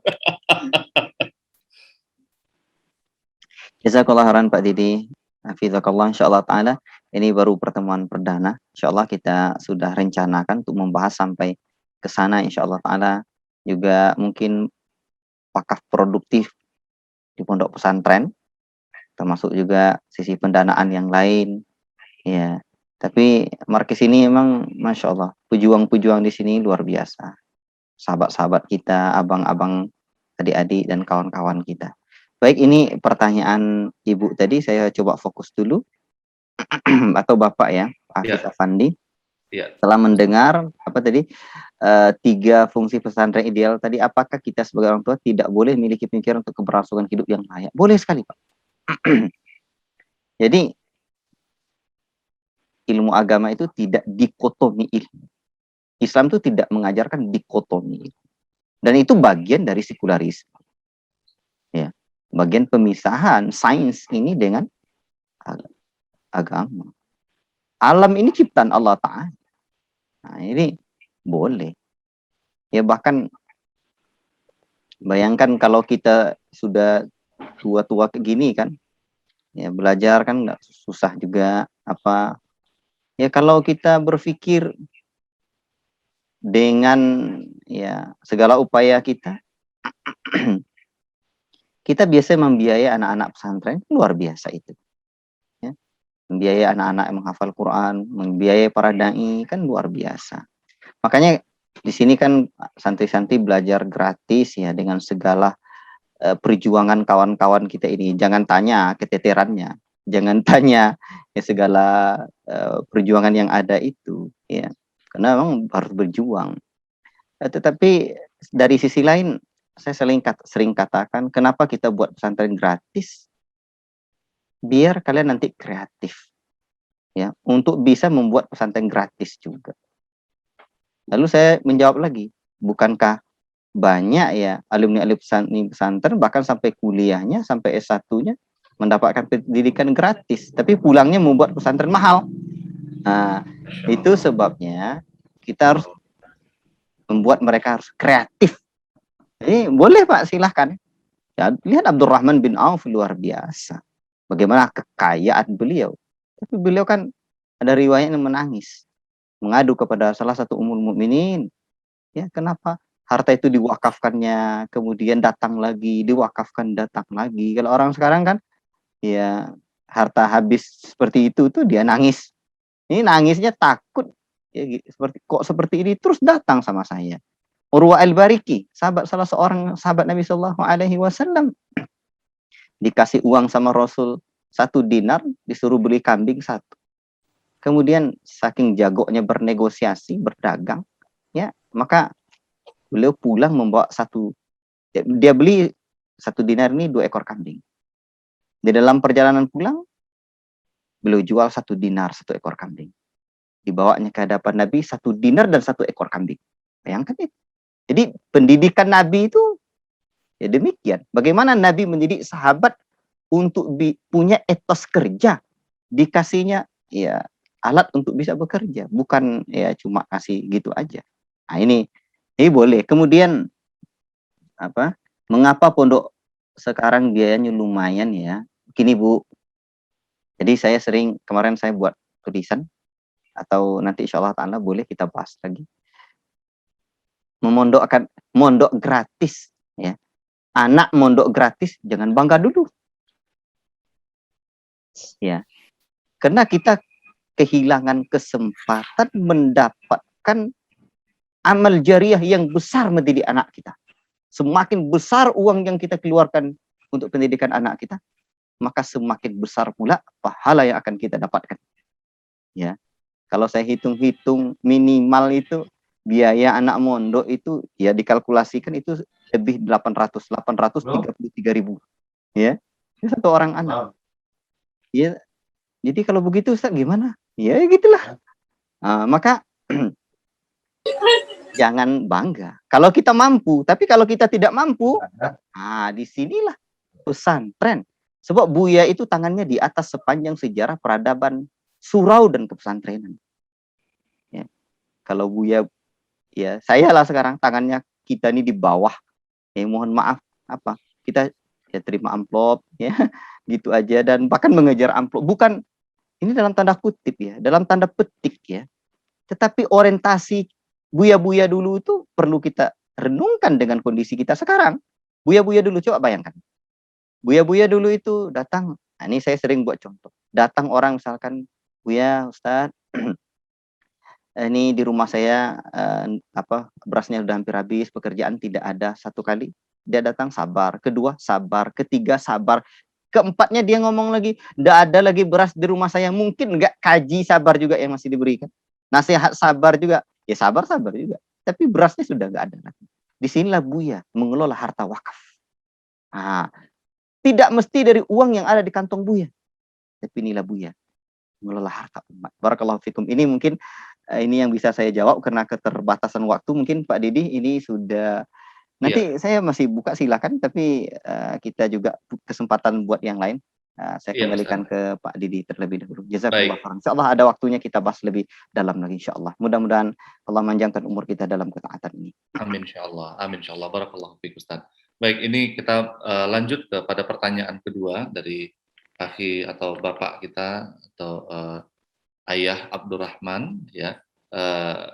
Jazakallah khairan Pak Didi. Hafizakallah insyaallah taala. Ini baru pertemuan perdana. Insyaallah kita sudah rencanakan untuk membahas sampai ke sana insyaallah taala. Juga mungkin wakaf produktif di pondok pesantren. termasuk juga sisi pendanaan yang lain. Ya, tapi markis ini memang Masya Allah, pejuang-pejuang di sini luar biasa. Sahabat-sahabat kita, abang-abang, adik-adik, dan kawan-kawan kita. Baik, ini pertanyaan Ibu tadi, saya coba fokus dulu. Atau Bapak ya, Hafiz Ya, Afandi. ya. Setelah mendengar, apa tadi, 3 fungsi pesantren ideal tadi, apakah kita sebagai orang tua tidak boleh memiliki pemikiran untuk keberlangsungan hidup yang layak? Boleh sekali, Pak. Jadi, ilmu agama itu tidak dikotomi ilmu. Islam itu tidak mengajarkan dikotomi. Dan itu bagian dari sekularisme. Ya. Bagian pemisahan sains ini dengan agama. Alam ini ciptaan Allah Ta'ala. Nah, ini boleh. Ya bahkan bayangkan kalau kita sudah tua-tua kayak gini kan, ya belajar kan nggak susah juga apa. Ya kalau kita berpikir dengan ya segala upaya kita, kita biasa membiayai anak-anak pesantren, luar biasa itu. Ya. Membiayai anak-anak yang menghafal Quran, membiayai para dai kan luar biasa. Makanya di sini kan santri-santri belajar gratis ya dengan segala perjuangan kawan-kawan kita ini. Jangan tanya keteterannya, jangan tanya ya segala perjuangan yang ada itu ya. Karena memang harus berjuang. Tetapi dari sisi lain saya sering katakan kenapa kita buat pesantren gratis? Biar kalian nanti kreatif ya untuk bisa membuat pesantren gratis juga. Lalu saya menjawab lagi, bukankah banyak ya alumni-alumni pesantren bahkan sampai kuliahnya, sampai S1-nya mendapatkan pendidikan gratis, tapi pulangnya membuat pesantren mahal. Nah, itu sebabnya kita harus membuat mereka harus kreatif. Jadi boleh Pak, silahkan. Ya, lihat Abdurrahman bin Auf luar biasa. Bagaimana kekayaan beliau. Tapi beliau kan ada riwayat yang menangis. Mengadu kepada salah satu ummul mukminin. Ya, kenapa harta itu diwakafkannya, kemudian datang lagi, diwakafkan datang lagi. Kalau orang sekarang kan, ya harta habis seperti itu tuh dia nangis. Ini nangisnya takut, ya, seperti ini terus datang sama saya. Urwa al-Bariki, salah seorang sahabat Nabi Shallallahu Alaihi Wasallam, dikasih uang sama Rasul 1 dinar, disuruh beli kambing 1. Kemudian saking jagonya bernegosiasi, berdagang, ya maka beliau pulang membawa dia beli 1 dinar ini 2 ekor kambing. Di dalam perjalanan pulang, beliau jual 1 dinar 1 ekor kambing. Dibawanya ke hadapan Nabi 1 dinar dan 1 ekor kambing. Bayangkan itu. Jadi pendidikan Nabi itu ya demikian. Bagaimana Nabi mendidik sahabat untuk punya etos kerja, dikasihnya ya alat untuk bisa bekerja, bukan ya cuma kasih gitu aja. Nah ini boleh. Kemudian apa? Mengapa pondok sekarang biayanya lumayan ya? Gini Bu. Jadi saya kemarin saya buat tulisan atau nanti insya Allah Ta'ala boleh kita bahas lagi. Mondok gratis ya. Anak mondok gratis jangan bangga dulu. Ya. Karena kita kehilangan kesempatan mendapatkan amal jariah yang besar mendidik anak kita. Semakin besar uang yang kita keluarkan untuk pendidikan anak kita, maka semakin besar pula pahala yang akan kita dapatkan. Ya. Kalau saya hitung-hitung minimal itu biaya anak mondok itu ya dikalkulasikan itu lebih 833.000. Ya. Itu 1 orang anak. Ya. Jadi kalau begitu Ustaz gimana? Ya gitulah. Maka jangan bangga. Kalau kita mampu, tapi kalau kita tidak mampu, disinilah pesantren. Sebab Buya itu tangannya di atas sepanjang sejarah peradaban surau dan kepesantrenan. Ya. Kalau Buya, ya saya lah sekarang tangannya kita ini di bawah. Ya mohon maaf, kita ya terima amplop, ya gitu aja dan bahkan mengejar amplop. Bukan ini dalam tanda kutip ya, dalam tanda petik ya. Tetapi orientasi Buya-Buya dulu itu perlu kita renungkan dengan kondisi kita sekarang. Buya-Buya dulu, coba bayangkan. Buya-Buya dulu itu datang Nah, ini saya sering buat contoh. Datang orang misalkan, Buya, Ustadz, ini di rumah saya berasnya udah hampir habis, pekerjaan tidak ada. Satu kali dia datang sabar, kedua sabar, ketiga sabar, keempatnya dia ngomong lagi, nggak ada lagi beras di rumah saya. Mungkin nggak kaji sabar juga yang masih diberikan, nasihat sabar juga, ya sabar juga. Tapi berasnya sudah nggak ada lagi. Disinilah Buya mengelola harta wakaf. Nah, tidak mesti dari uang yang ada di kantong Buya, tapi inilah Buya mengelola harta umat. Barakallahu fikum. Ini mungkin ini yang bisa saya jawab karena keterbatasan waktu. Mungkin Pak Didi ini sudah, Iya, nanti saya masih buka silakan, tapi kita juga kesempatan buat yang lain. Saya iya Ustaz. kembalikan ke Pak Didi terlebih dahulu. Jazakumullah Baik, khairan. Insyaallah ada waktunya kita bahas lebih dalam lagi insyaallah. Mudah-mudahan Allah manjangkan umur kita dalam ketaatan ini. amin insyaallah, amin insyaallah. Barakallahu fiik Ustaz. Baik, ini kita lanjut kepada pertanyaan kedua dari akhi atau bapak kita atau Ayah Abdurrahman ya. Eh,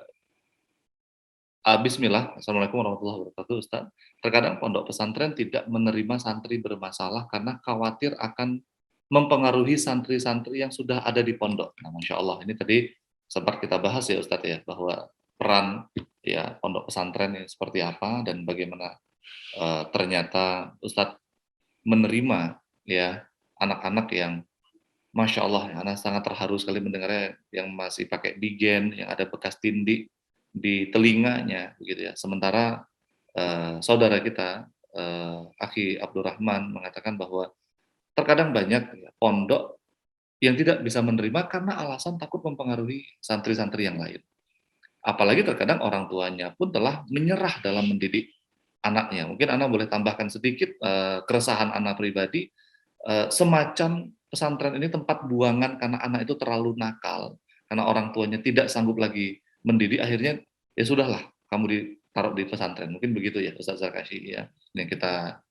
Bismillah, Assalamualaikum warahmatullahi wabarakatuh Ustaz. Terkadang pondok pesantren tidak menerima santri bermasalah karena khawatir akan mempengaruhi santri-santri yang sudah ada di pondok. Nah, Masya Allah, ini tadi sempat kita bahas ya Ustadz ya, bahwa peran ya pondok pesantren ini seperti apa dan bagaimana ternyata Ustadz menerima ya anak-anak yang Masya Allah, ya, anak sangat terharu sekali mendengarnya yang masih pakai bigen, yang ada bekas tindik di telinganya, begitu ya. Sementara saudara kita, Akhi Abdurrahman mengatakan bahwa terkadang banyak ya, pondok yang tidak bisa menerima karena alasan takut mempengaruhi santri-santri yang lain. Apalagi terkadang orang tuanya pun telah menyerah dalam mendidik anaknya. Mungkin Anda boleh tambahkan sedikit keresahan Anda pribadi, semacam pesantren ini tempat buangan karena anak itu terlalu nakal, karena orang tuanya tidak sanggup lagi mendidik, akhirnya ya sudahlah, kamu ditaruh di pesantren. Mungkin begitu ya Ustaz Zarkashi ya, yang kita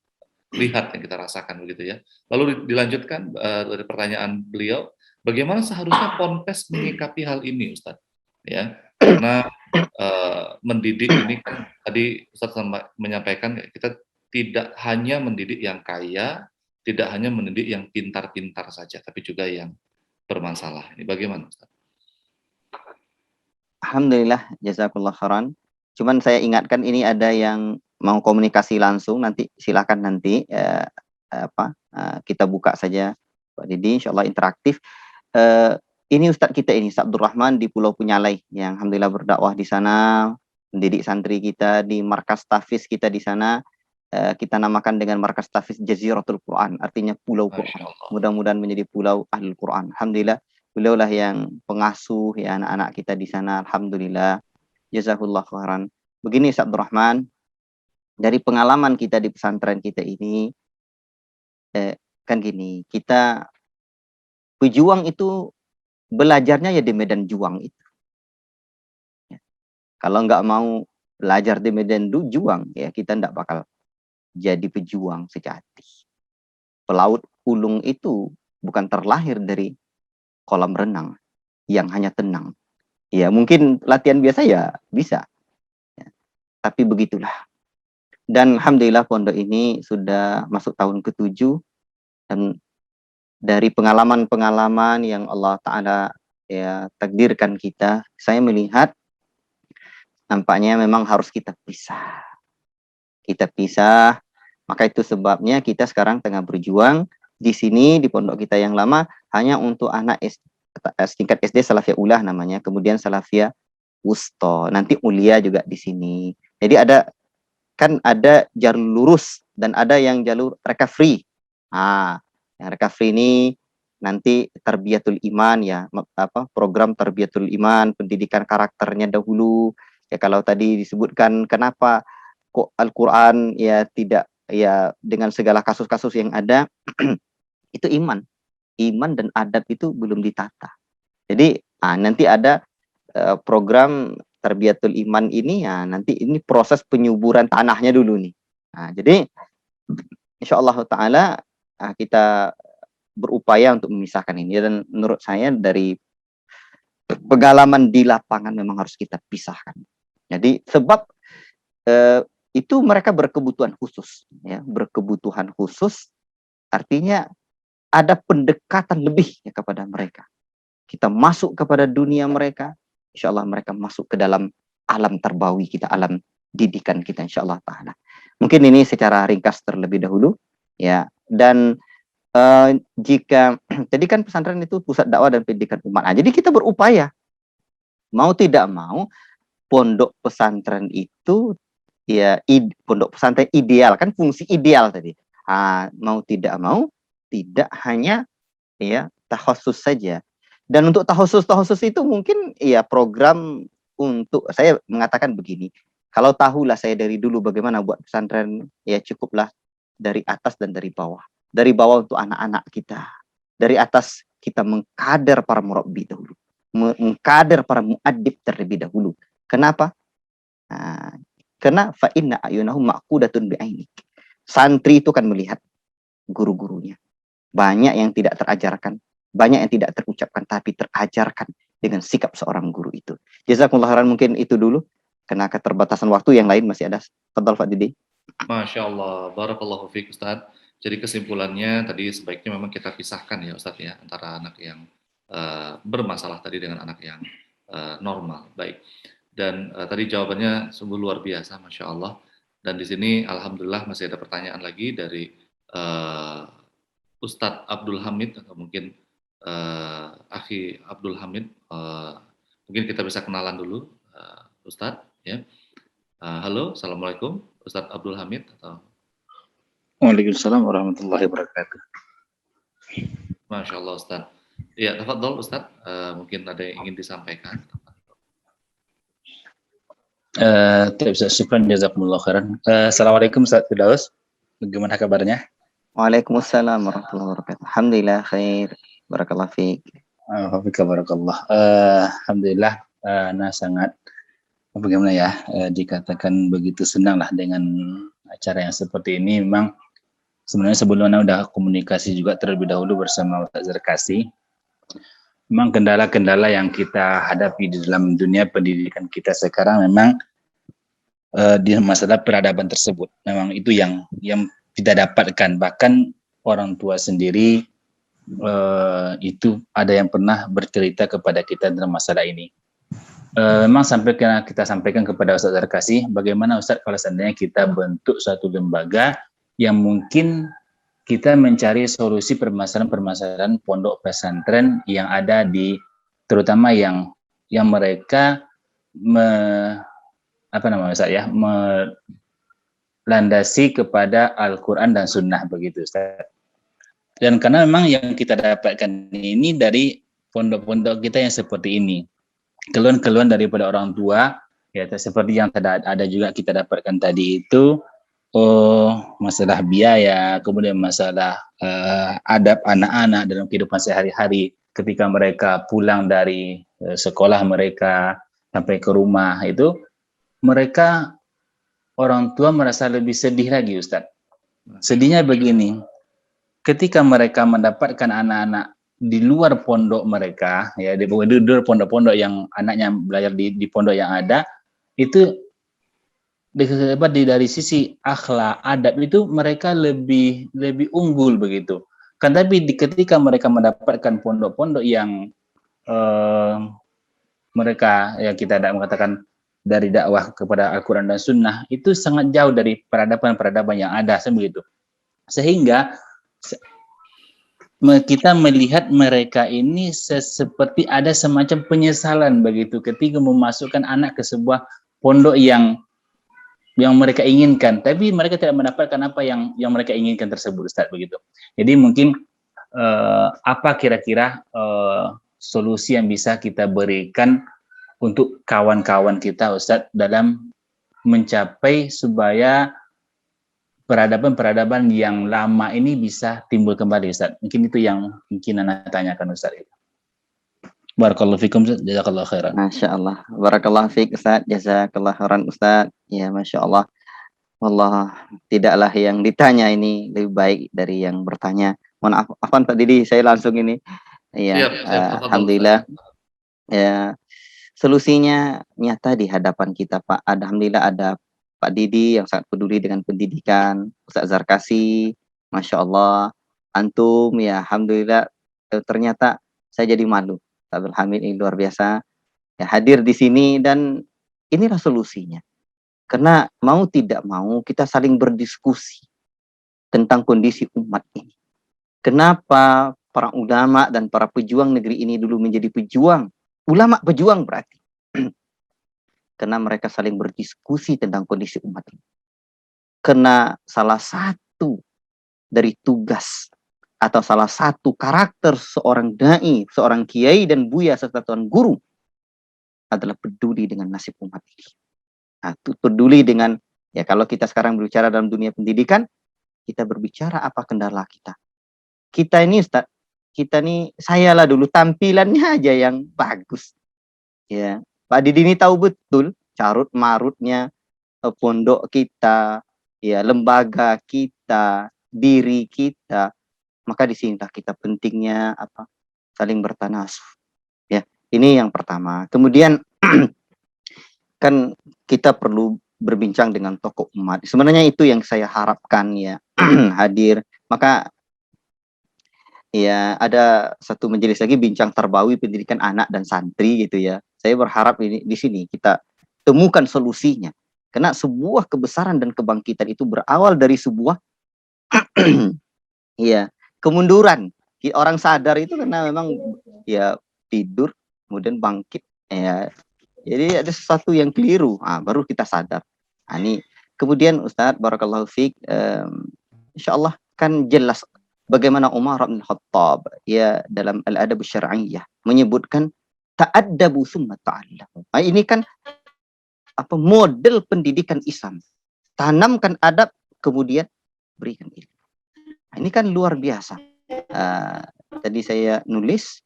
lihat, yang kita rasakan begitu ya. Lalu dilanjutkan dari pertanyaan beliau, bagaimana seharusnya Ponpes menyikapi hal ini, Ustaz? Ya, karena mendidik ini kan tadi Ustaz menyampaikan kita tidak hanya mendidik yang kaya, tidak hanya mendidik yang pintar-pintar saja, tapi juga yang bermasalah. Ini bagaimana, Ustaz? Alhamdulillah, jazakallah khairan. Cuman saya ingatkan ini ada yang mau komunikasi langsung, nanti silakan nanti kita buka saja Pak Didi, insyaallah interaktif. Ini Ustadz kita ini, Ustadz Abdurrahman di Pulau Punyalai, yang alhamdulillah berdakwah di sana, mendidik santri kita di markas tahfiz kita di sana. Kita namakan dengan markas tahfiz Jaziratul Quran, artinya pulau Masya Quran. Allah. Mudah-mudahan menjadi pulau Ahlul Quran. Alhamdulillah, beliaulah yang pengasuh ya anak-anak kita di sana. Alhamdulillah, jazakallah khairan. Begini Ustaz Abdurrahman, dari pengalaman kita di pesantren kita ini, kan gini, kita pejuang itu belajarnya ya di medan juang itu. Ya. Kalau nggak mau belajar di medan juang, ya kita nggak bakal jadi pejuang sejati. Pelaut ulung itu bukan terlahir dari kolam renang yang hanya tenang. Ya mungkin latihan biasa ya bisa. Ya, tapi begitulah. Dan alhamdulillah pondok ini sudah masuk tahun ke-7 dan dari pengalaman-pengalaman yang Allah Ta'ala ya takdirkan kita, saya melihat nampaknya memang harus kita pisah. Kita pisah, maka itu sebabnya kita sekarang tengah berjuang di sini di pondok kita yang lama hanya untuk anak tingkat SD Salafiyah Ulah namanya, kemudian Salafiyah Wusto, nanti Ulia juga di sini. Jadi ada jalur lurus dan ada yang jalur recovery. Yang recovery ini nanti terbiatul iman ya, program terbiatul iman, pendidikan karakternya dahulu. Ya kalau tadi disebutkan kenapa kok Al-Qur'an ya tidak ya dengan segala kasus-kasus yang ada itu iman dan adab itu belum ditata. Jadi nanti ada program Tarbiyatul Iman ini ya nanti ini proses penyuburan tanahnya dulu nih. Jadi insyaallah taala kita berupaya untuk memisahkan ini dan menurut saya dari pengalaman di lapangan memang harus kita pisahkan. Jadi sebab itu mereka berkebutuhan khusus ya, berkebutuhan khusus artinya ada pendekatan lebih ya kepada mereka. Kita masuk kepada dunia mereka, insya Allah mereka masuk ke dalam alam terbawi kita, alam didikan kita insya Allah ta'ala. Mungkin ini secara ringkas terlebih dahulu ya. Dan jika jadi kan pesantren itu pusat dakwah dan pendidikan umat. Nah, jadi kita berupaya mau tidak mau pondok pesantren itu ya pondok pesantren ideal, kan fungsi ideal tadi. Mau tidak mau tidak hanya ya takhusus saja. Dan untuk takhusus itu mungkin ya program untuk, saya mengatakan begini, kalau tahulah saya dari dulu bagaimana buat pesantren, ya cukuplah dari atas dan dari bawah. Dari bawah untuk anak-anak kita. Dari atas kita mengkader para murabbi dahulu. Mengkader para muadib terlebih dahulu. Kenapa? Karena fa inna ayunahum maqudatun bi'ainik. Santri itu kan melihat guru-gurunya. Banyak yang tidak terajarkan, banyak yang tidak terucapkan, tapi terajarkan dengan sikap seorang guru itu. Jazakumullah khairan, mungkin itu dulu. Karena keterbatasan waktu, yang lain masih ada. Fadhal Pak Didi. Masya Allah, barakallahu fiik Ustaz. Jadi kesimpulannya tadi sebaiknya memang kita pisahkan ya Ustaz ya, antara anak yang bermasalah tadi dengan anak yang normal. Baik. Dan tadi jawabannya sungguh luar biasa, Masya Allah. Dan di sini Alhamdulillah masih ada pertanyaan lagi dari Ustadz Abdul Hamid, atau mungkin Akhi Abdul Hamid. Mungkin kita bisa kenalan dulu, Ustadz. Ya. Halo, Assalamualaikum, Ustadz Abdul Hamid. Waalaikumsalam warahmatullahi wabarakatuh. Masya Allah, Ustadz. Ya, tafadhol Ustadz, mungkin ada yang ingin disampaikan. Syukran, jazakumullah khairan. Assalamualaikum Ustaz Firdaus. Bagaimana kabarnya? Waalaikumsalam warahmatullahi wabarakatuh. Alhamdulillah khair. Barakallah fiik. Barakallah. Alhamdulillah, nah sangat bagaimana ya, dikatakan begitu senanglah dengan acara yang seperti ini. Memang sebenarnya sebelumnya udah komunikasi juga terlebih dahulu bersama Ustaz Zarkasi. Memang kendala-kendala yang kita hadapi di dalam dunia pendidikan kita sekarang memang di masalah peradaban tersebut. Memang itu yang kita dapatkan. Bahkan orang tua sendiri itu ada yang pernah bercerita kepada kita dalam masalah ini. Memang kita sampaikan kepada Ustaz Zarkasi, bagaimana Ustaz kalau seandainya kita bentuk suatu lembaga yang mungkin kita mencari solusi permasalahan-permasalahan pondok pesantren yang ada di, terutama yang mereka melandasi kepada Al-Quran dan Sunnah begitu Ustaz. Dan karena memang yang kita dapatkan ini dari pondok-pondok kita yang seperti ini, keluhan-keluhan daripada orang tua, ya seperti yang ada juga kita dapatkan tadi itu, masalah biaya, kemudian masalah adab anak-anak dalam kehidupan sehari-hari ketika mereka pulang dari sekolah mereka sampai ke rumah, itu mereka orang tua merasa lebih sedih lagi Ustaz. Sedihnya begini, ketika mereka mendapatkan anak-anak di luar pondok mereka, ya di luar pondok-pondok yang anaknya belajar di pondok yang ada, itu dari sisi akhlak, adab itu mereka lebih unggul begitu. Kan tapi ketika mereka mendapatkan pondok-pondok yang mereka, yang kita tidak mengatakan dari dakwah kepada Al-Quran dan Sunnah, itu sangat jauh dari peradaban-peradaban yang ada begitu. Sehingga kita melihat mereka ini seperti ada semacam penyesalan begitu ketika memasukkan anak ke sebuah pondok yang mereka inginkan, tapi mereka tidak mendapatkan apa yang mereka inginkan tersebut Ustaz begitu. Jadi mungkin apa kira-kira solusi yang bisa kita berikan untuk kawan-kawan kita Ustaz dalam mencapai supaya peradaban-peradaban yang lama ini bisa timbul kembali Ustaz. Mungkin itu yang mungkin Anda tanyakan Ustaz. Barakallahu fikum, jazakallahu khairan. Masya Allah, barakallahu fiik Ustaz, jazakallahu khairan Ustaz. Ya Masya Allah, wallah tidaklah yang ditanya ini lebih baik dari yang bertanya. Mohon afwan Pak Didi, saya langsung ini. Ya, alhamdulillah. Ya, solusinya nyata di hadapan kita Pak. Alhamdulillah ada Pak Didi yang sangat peduli dengan pendidikan, Ustaz Zarkasi, Masya Allah. antum ya, alhamdulillah ternyata saya jadi malu. Abdul Hamid ini luar biasa ya hadir di sini dan inilah solusinya. Karena mau tidak mau kita saling berdiskusi tentang kondisi umat ini. Kenapa para ulama dan para pejuang negeri ini dulu menjadi pejuang? Ulama pejuang berarti. Karena mereka saling berdiskusi tentang kondisi umat ini. Karena salah satu dari tugas atau salah satu karakter seorang dai, seorang kiai dan buya serta tuan guru adalah peduli dengan nasib umat ini. Nah, peduli dengan, ya kalau kita sekarang berbicara dalam dunia pendidikan, kita berbicara apa kendala kita. Kita ini Ustaz, kita nih, saya lah dulu tampilannya aja yang bagus. Ya, Pak Didi ini tahu betul carut marutnya pondok kita, ya lembaga kita, diri kita. Maka di sinilah kita pentingnya apa? Saling bertanasuh. Ya, ini yang pertama. Kemudian kan kita perlu berbincang dengan tokoh umat. Sebenarnya itu yang saya harapkan ya hadir. Maka ya ada satu majelis lagi bincang terbawi pendidikan anak dan santri gitu ya. Saya berharap ini di sini kita temukan solusinya. Karena sebuah kebesaran dan kebangkitan itu berawal dari sebuah ya kemunduran. Orang sadar itu karena memang ya tidur kemudian bangkit ya. Jadi ada sesuatu yang keliru, baru kita sadar. Ini kemudian Ustadz Barakallahu Fik, insyaallah kan jelas bagaimana Umar bin Khattab ya dalam Al-Adab Syar'iyyah menyebutkan ta'addabu summa ta'allamu. Ini kan apa model pendidikan Islam. Tanamkan adab kemudian berikan ilmu. Ini kan luar biasa. Tadi saya nulis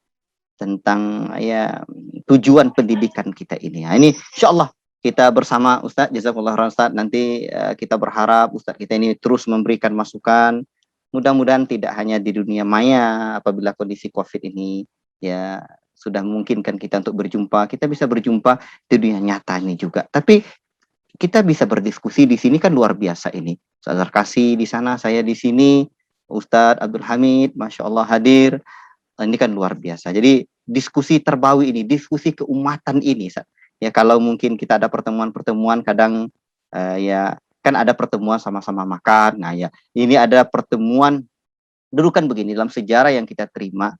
tentang ya tujuan pendidikan kita ini. Ini insyaallah kita bersama Ustadz, jazakallah khairan Ustadz, nanti kita berharap Ustadz kita ini terus memberikan masukan. Mudah-mudahan tidak hanya di dunia maya apabila kondisi Covid ini ya sudah memungkinkan kita untuk berjumpa, kita bisa berjumpa di dunia nyata ini juga. Tapi kita bisa berdiskusi di sini kan luar biasa ini. Ustadz Zarkasi di sana, saya di sini, Ustadz Abdul Hamid, Masya Allah hadir. Ini kan luar biasa. Jadi diskusi terbawi ini, diskusi keumatan ini, ya kalau mungkin kita ada pertemuan-pertemuan kadang ya kan ada pertemuan sama-sama makan. Nah ya ini ada pertemuan dulu kan begini dalam sejarah yang kita terima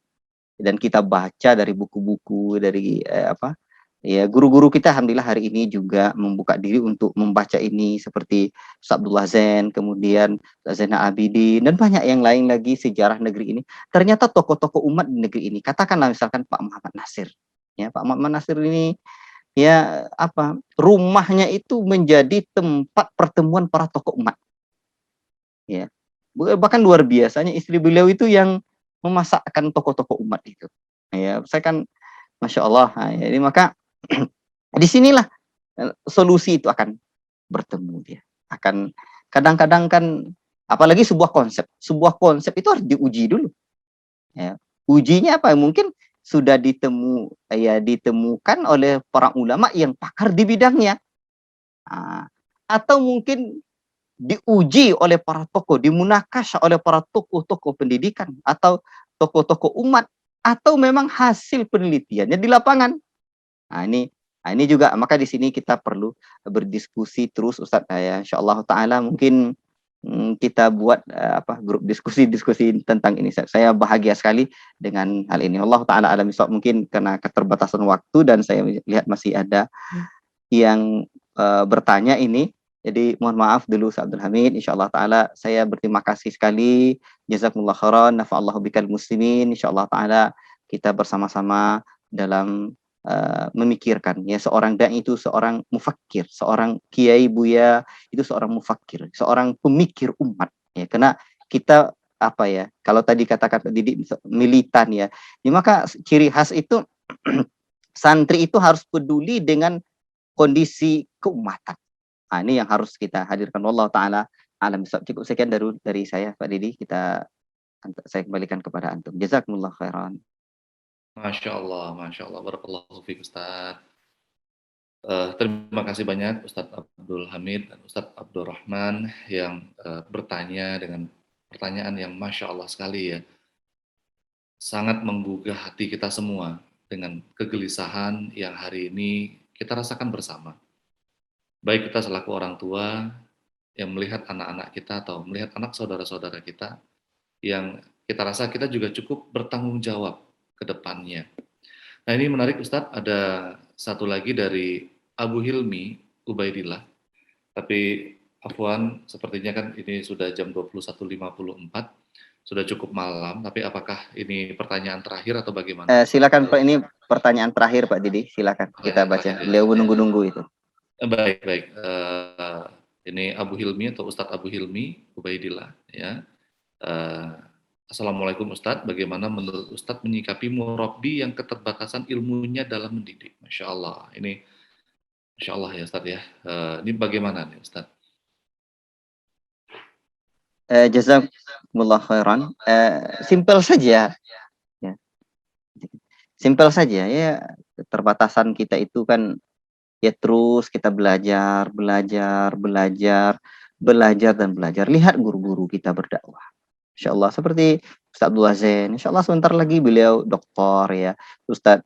dan kita baca dari buku-buku dari apa ya guru-guru kita alhamdulillah hari ini juga membuka diri untuk membaca ini seperti Ustaz Abdullah Zain, kemudian Zainal Abidin dan banyak yang lain lagi sejarah negeri ini. Ternyata tokoh-tokoh umat di negeri ini, katakanlah misalkan Pak Muhammad Nasir. Ya, Pak Muhammad Nasir ini ya apa? Rumahnya itu menjadi tempat pertemuan para tokoh umat. Ya. Bahkan luar biasanya istri beliau itu yang memasakkan tokoh-tokoh umat itu. Ya, saya kan Masya Allah. Jadi maka disinilah solusi itu akan bertemu dia. Akan kadang-kadang kan apalagi sebuah konsep itu harus diuji dulu. Ya. Ujinya apa? Mungkin sudah ditemukan oleh para ulama yang pakar di bidangnya. Atau mungkin diuji oleh para tokoh, dimunakasyah oleh para tokoh-tokoh pendidikan atau tokoh-tokoh umat atau memang hasil penelitiannya di lapangan. Ini juga maka di sini kita perlu berdiskusi terus Ustadz ya insyaallah taala mungkin kita buat grup diskusi tentang ini. Saya bahagia sekali dengan hal ini. Allah taala alam bisawab, mungkin karena keterbatasan waktu dan saya lihat masih ada yang bertanya ini. Jadi mohon maaf dulu Ustaz Abdul Hamid. Insyaallah taala saya berterima kasih sekali. Jazakumullah khairan, nafa'allahu bikal muslimin. Insyaallah taala kita bersama-sama dalam memikirkan ya seorang dai itu seorang mufakkir, seorang kiai buya itu seorang mufakkir, seorang pemikir umat ya. Karena kita apa ya, kalau tadi katakan didik militan ya. Maka ciri khas itu santri itu harus peduli dengan kondisi keumatan. Ini yang harus kita hadirkan. Wallahu taala alam. Cukup sekian dari saya Pak Didi, saya kembalikan kepada antum. Jazakumullah khairan. Masya Allah, barakallahu fiik Ustaz. Terima kasih banyak Ustadz Abdul Hamid dan Ustadz Abdul Rahman yang bertanya dengan pertanyaan yang Masya Allah sekali ya. Sangat menggugah hati kita semua dengan kegelisahan yang hari ini kita rasakan bersama. Baik kita selaku orang tua yang melihat anak-anak kita atau melihat anak saudara-saudara kita yang kita rasa kita juga cukup bertanggung jawab ke depannya. Nah ini menarik Ustadz, ada satu lagi dari Abu Hilmi Ubaidillah, tapi Afwan, sepertinya kan ini sudah jam 21.54, sudah cukup malam, tapi apakah ini pertanyaan terakhir atau bagaimana? Silakan Pak, ini pertanyaan terakhir Pak Didi, silakan kita Pertanyaan baca. terakhir ya. Beliau menunggu-nunggu itu. Baik, baik. Ini Abu Hilmi atau Ustadz Abu Hilmi Ubaidillah ya. Eh, Assalamualaikum Ustadz, bagaimana menurut Ustadz menyikapi murabbi yang keterbatasan ilmunya dalam mendidik? Masya Allah, ini Masya Allah ya Ustadz ya. Ini bagaimana nih Ustadz? Jazakumullah khairan. Simpel saja, ya. Simpel saja ya. Keterbatasan kita itu kan ya terus kita belajar, belajar dan belajar. Lihat guru-guru kita berdakwah. Insya Allah seperti Ustaz Abdullah Zain, Insya Allah sebentar lagi beliau doktor ya. Ustaz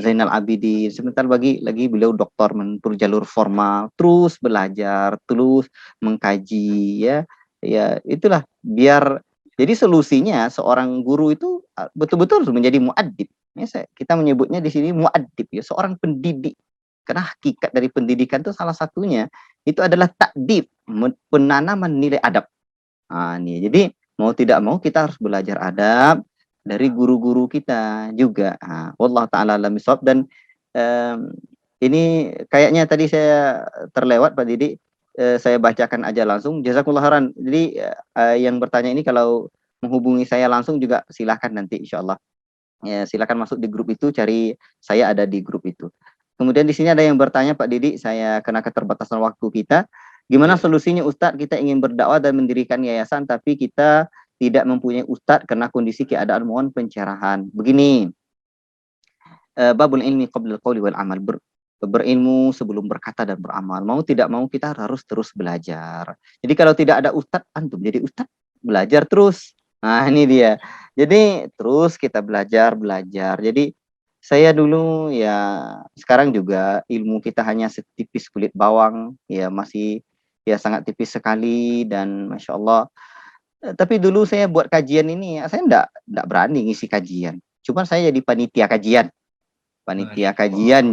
Zainal Abidin, sebentar lagi beliau doktor menempuh jalur formal, terus belajar, terus mengkaji ya. Ya itulah biar jadi solusinya seorang guru itu betul-betul menjadi muaddib. Ya, kita menyebutnya di sini muaddib ya, seorang pendidik. Karena hakikat dari pendidikan itu salah satunya itu adalah takdib, penanaman nilai adab. Nah, nih, jadi mau tidak mau kita harus belajar adab dari guru-guru kita juga. Nah, wallahu taala alam bisawab. Dan ini kayaknya tadi saya terlewat Pak Didi, saya bacakan aja langsung. Jazakumullah khairan. Jadi yang bertanya ini kalau menghubungi saya langsung juga silahkan nanti insya Allah. Ya, silakan masuk di grup itu, cari saya ada di grup itu. Kemudian di sini ada yang bertanya Pak Didi, saya kena keterbatasan waktu kita. Gimana solusinya Ustadz, kita ingin berdakwah dan mendirikan yayasan tapi kita tidak mempunyai Ustadz karena kondisi keadaan, mohon pencerahan. Begini, babul ilmi qabla al-qawli wal amal, berilmu sebelum berkata dan beramal. Mau tidak mau kita harus terus belajar. Jadi kalau tidak ada Ustadz, antum jadi Ustadz, belajar terus. Nah ini dia. Jadi terus kita belajar. Jadi saya dulu ya, sekarang juga ilmu kita hanya setipis kulit bawang, ya masih ya sangat tipis sekali dan Masya Allah. Tapi dulu saya buat kajian ini, ya, saya enggak berani ngisi kajian. Cuma saya jadi panitia kajian.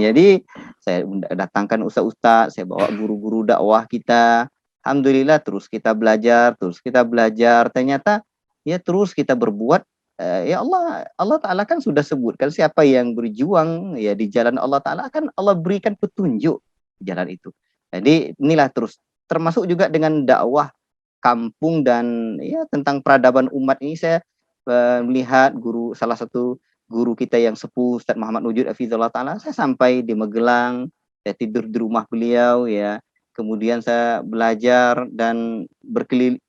Jadi saya datangkan ustaz-ustaz, saya bawa guru-guru dakwah kita. Alhamdulillah terus kita belajar. Ternyata ya terus kita berbuat. Ya Allah Ta'ala kan sudah sebutkan siapa yang berjuang ya di jalan Allah Ta'ala akan Allah berikan petunjuk di jalan itu. Jadi inilah terus termasuk juga dengan dakwah kampung dan ya tentang peradaban umat ini saya melihat salah satu guru kita yang sepuh Ustaz Muhammad Wujud Hafizahullah Ta'ala, saya sampai di Magelang, saya tidur di rumah beliau ya. Kemudian saya belajar dan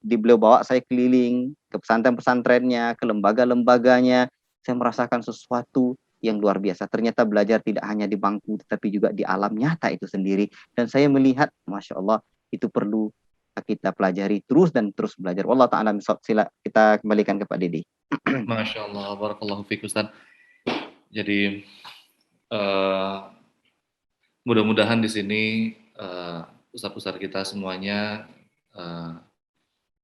beliau bawa saya keliling ke pesantren-pesantrennya, ke lembaga-lembaganya. Saya merasakan sesuatu yang luar biasa. Ternyata belajar tidak hanya di bangku, tetapi juga di alam nyata itu sendiri. Dan saya melihat, Masya Allah, itu perlu kita pelajari terus dan terus belajar. Wallahu ta'ala sila kita kembalikan ke Pak Didi. Masya Allah, barakallahu fiik Ustaz. Jadi mudah-mudahan di sini ustaz-ustaz kita semuanya,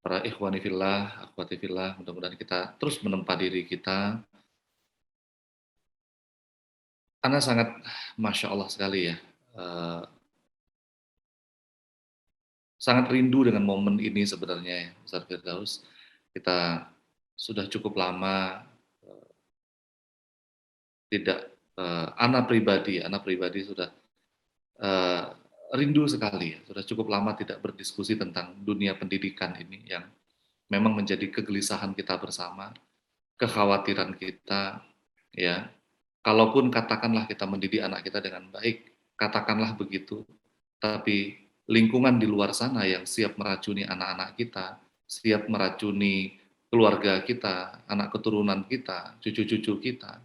para ikhwani fillah, akhwati fillah, mudah-mudahan kita terus menempa diri kita. Ana sangat Masya Allah sekali ya, sangat rindu dengan momen ini sebenarnya ya, Ustaz Firdaus. Kita sudah cukup lama tidak, Ana pribadi sudah rindu sekali ya, sudah cukup lama tidak berdiskusi tentang dunia pendidikan ini yang memang menjadi kegelisahan kita bersama, kekhawatiran kita ya. Kalaupun katakanlah kita mendidik anak kita dengan baik, katakanlah begitu, tapi lingkungan di luar sana yang siap meracuni anak-anak kita, siap meracuni keluarga kita, anak keturunan kita, cucu-cucu kita,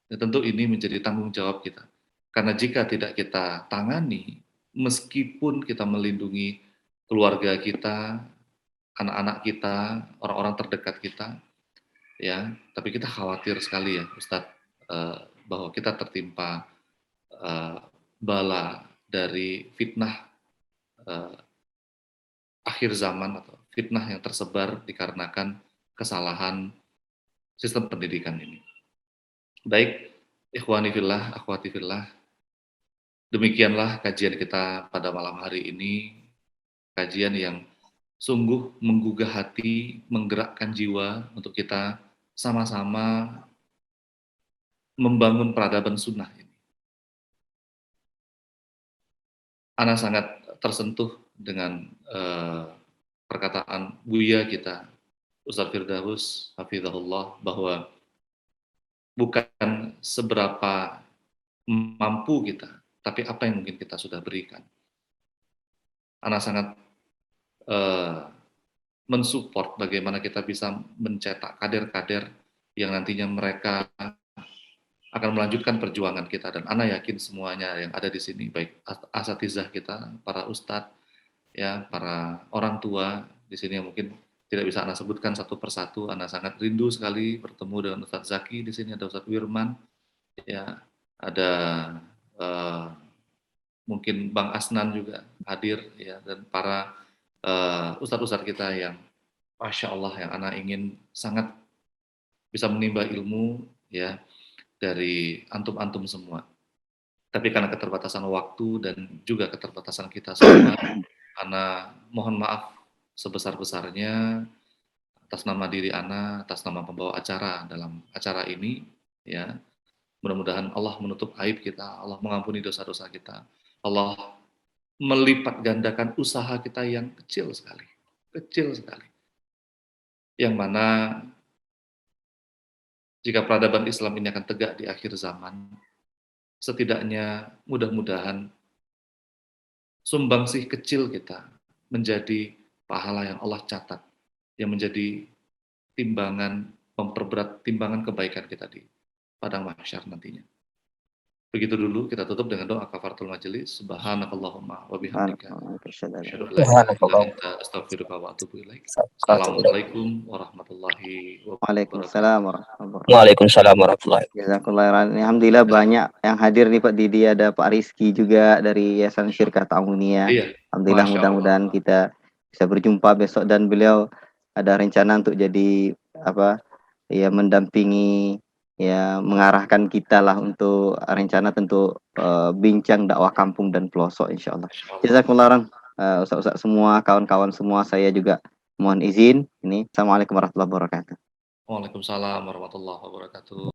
ya tentu ini menjadi tanggung jawab kita. Karena jika tidak kita tangani, meskipun kita melindungi keluarga kita, anak-anak kita, orang-orang terdekat kita, ya. Tapi kita khawatir sekali ya, Ustadz, bahwa kita tertimpa bala dari fitnah akhir zaman atau fitnah yang tersebar dikarenakan kesalahan sistem pendidikan ini. Baik, ikhwani fillah, akhwati fillah, demikianlah kajian kita pada malam hari ini, kajian yang sungguh menggugah hati, menggerakkan jiwa untuk kita sama-sama membangun peradaban sunnah ini. Ana sangat tersentuh dengan perkataan Buya kita, Ustaz Firdaus hafizahullah, bahwa bukan seberapa mampu kita, tapi apa yang mungkin kita sudah berikan. Ana sangat mensupport bagaimana kita bisa mencetak kader-kader yang nantinya mereka akan melanjutkan perjuangan kita, dan ana yakin semuanya yang ada di sini, baik asatizah kita, para ustadz, ya, para orang tua di sini yang mungkin tidak bisa ana sebutkan satu persatu. Ana sangat rindu sekali bertemu dengan Ustadz Zaki. Di sini ada Ustadz Wirman, ya, ada mungkin Bang Asnan juga hadir, ya, dan para ustadz-ustadz kita yang Masya Allah, yang ana ingin sangat bisa menimba ilmu, ya, dari antum-antum semua. Tapi karena keterbatasan waktu dan juga keterbatasan kita semua, ana mohon maaf sebesar-besarnya atas nama diri ana, atas nama pembawa acara dalam acara ini, ya. Mudah-mudahan Allah menutup aib kita, Allah mengampuni dosa-dosa kita, Allah melipat gandakan usaha kita yang kecil sekali, yang mana jika peradaban Islam ini akan tegak di akhir zaman, setidaknya mudah-mudahan sumbangsih kecil kita menjadi pahala yang Allah catat, yang menjadi timbangan, memperberat timbangan kebaikan kita di padang mahsyar nantinya. Begitu dulu, kita tutup dengan doa kafaratul majelis. Subhanakallahumma wa bihamdika asyhadu an la ilaha illa anta astaghfiruka wa atubu ilaik. Assalamualaikum warahmatullahi wabarakatuh. Waalaikumsalam warahmatullahi wabarakatuh. Waalaikumsalam warahmatullahi wabarakatuh. Jazakallah khairan. Alhamdulillah banyak yang hadir nih Pak Didi, ada Pak Rizky juga dari Yayasan Syirkah Ta'awuniyah. Iya, Alhamdulillah, Masya mudah-mudahan Allah. kita bisa berjumpa besok, dan beliau ada rencana untuk jadi ya, mendampingi, ya, mengarahkan kita lah untuk rencana tentu bincang dakwah kampung dan pelosok insyaallah. Jazakumullah khairan. Ustaz-ustaz semua, kawan-kawan semua, saya juga mohon izin ini. Assalamualaikum warahmatullahi wabarakatuh. Waalaikumsalam warahmatullahi wabarakatuh.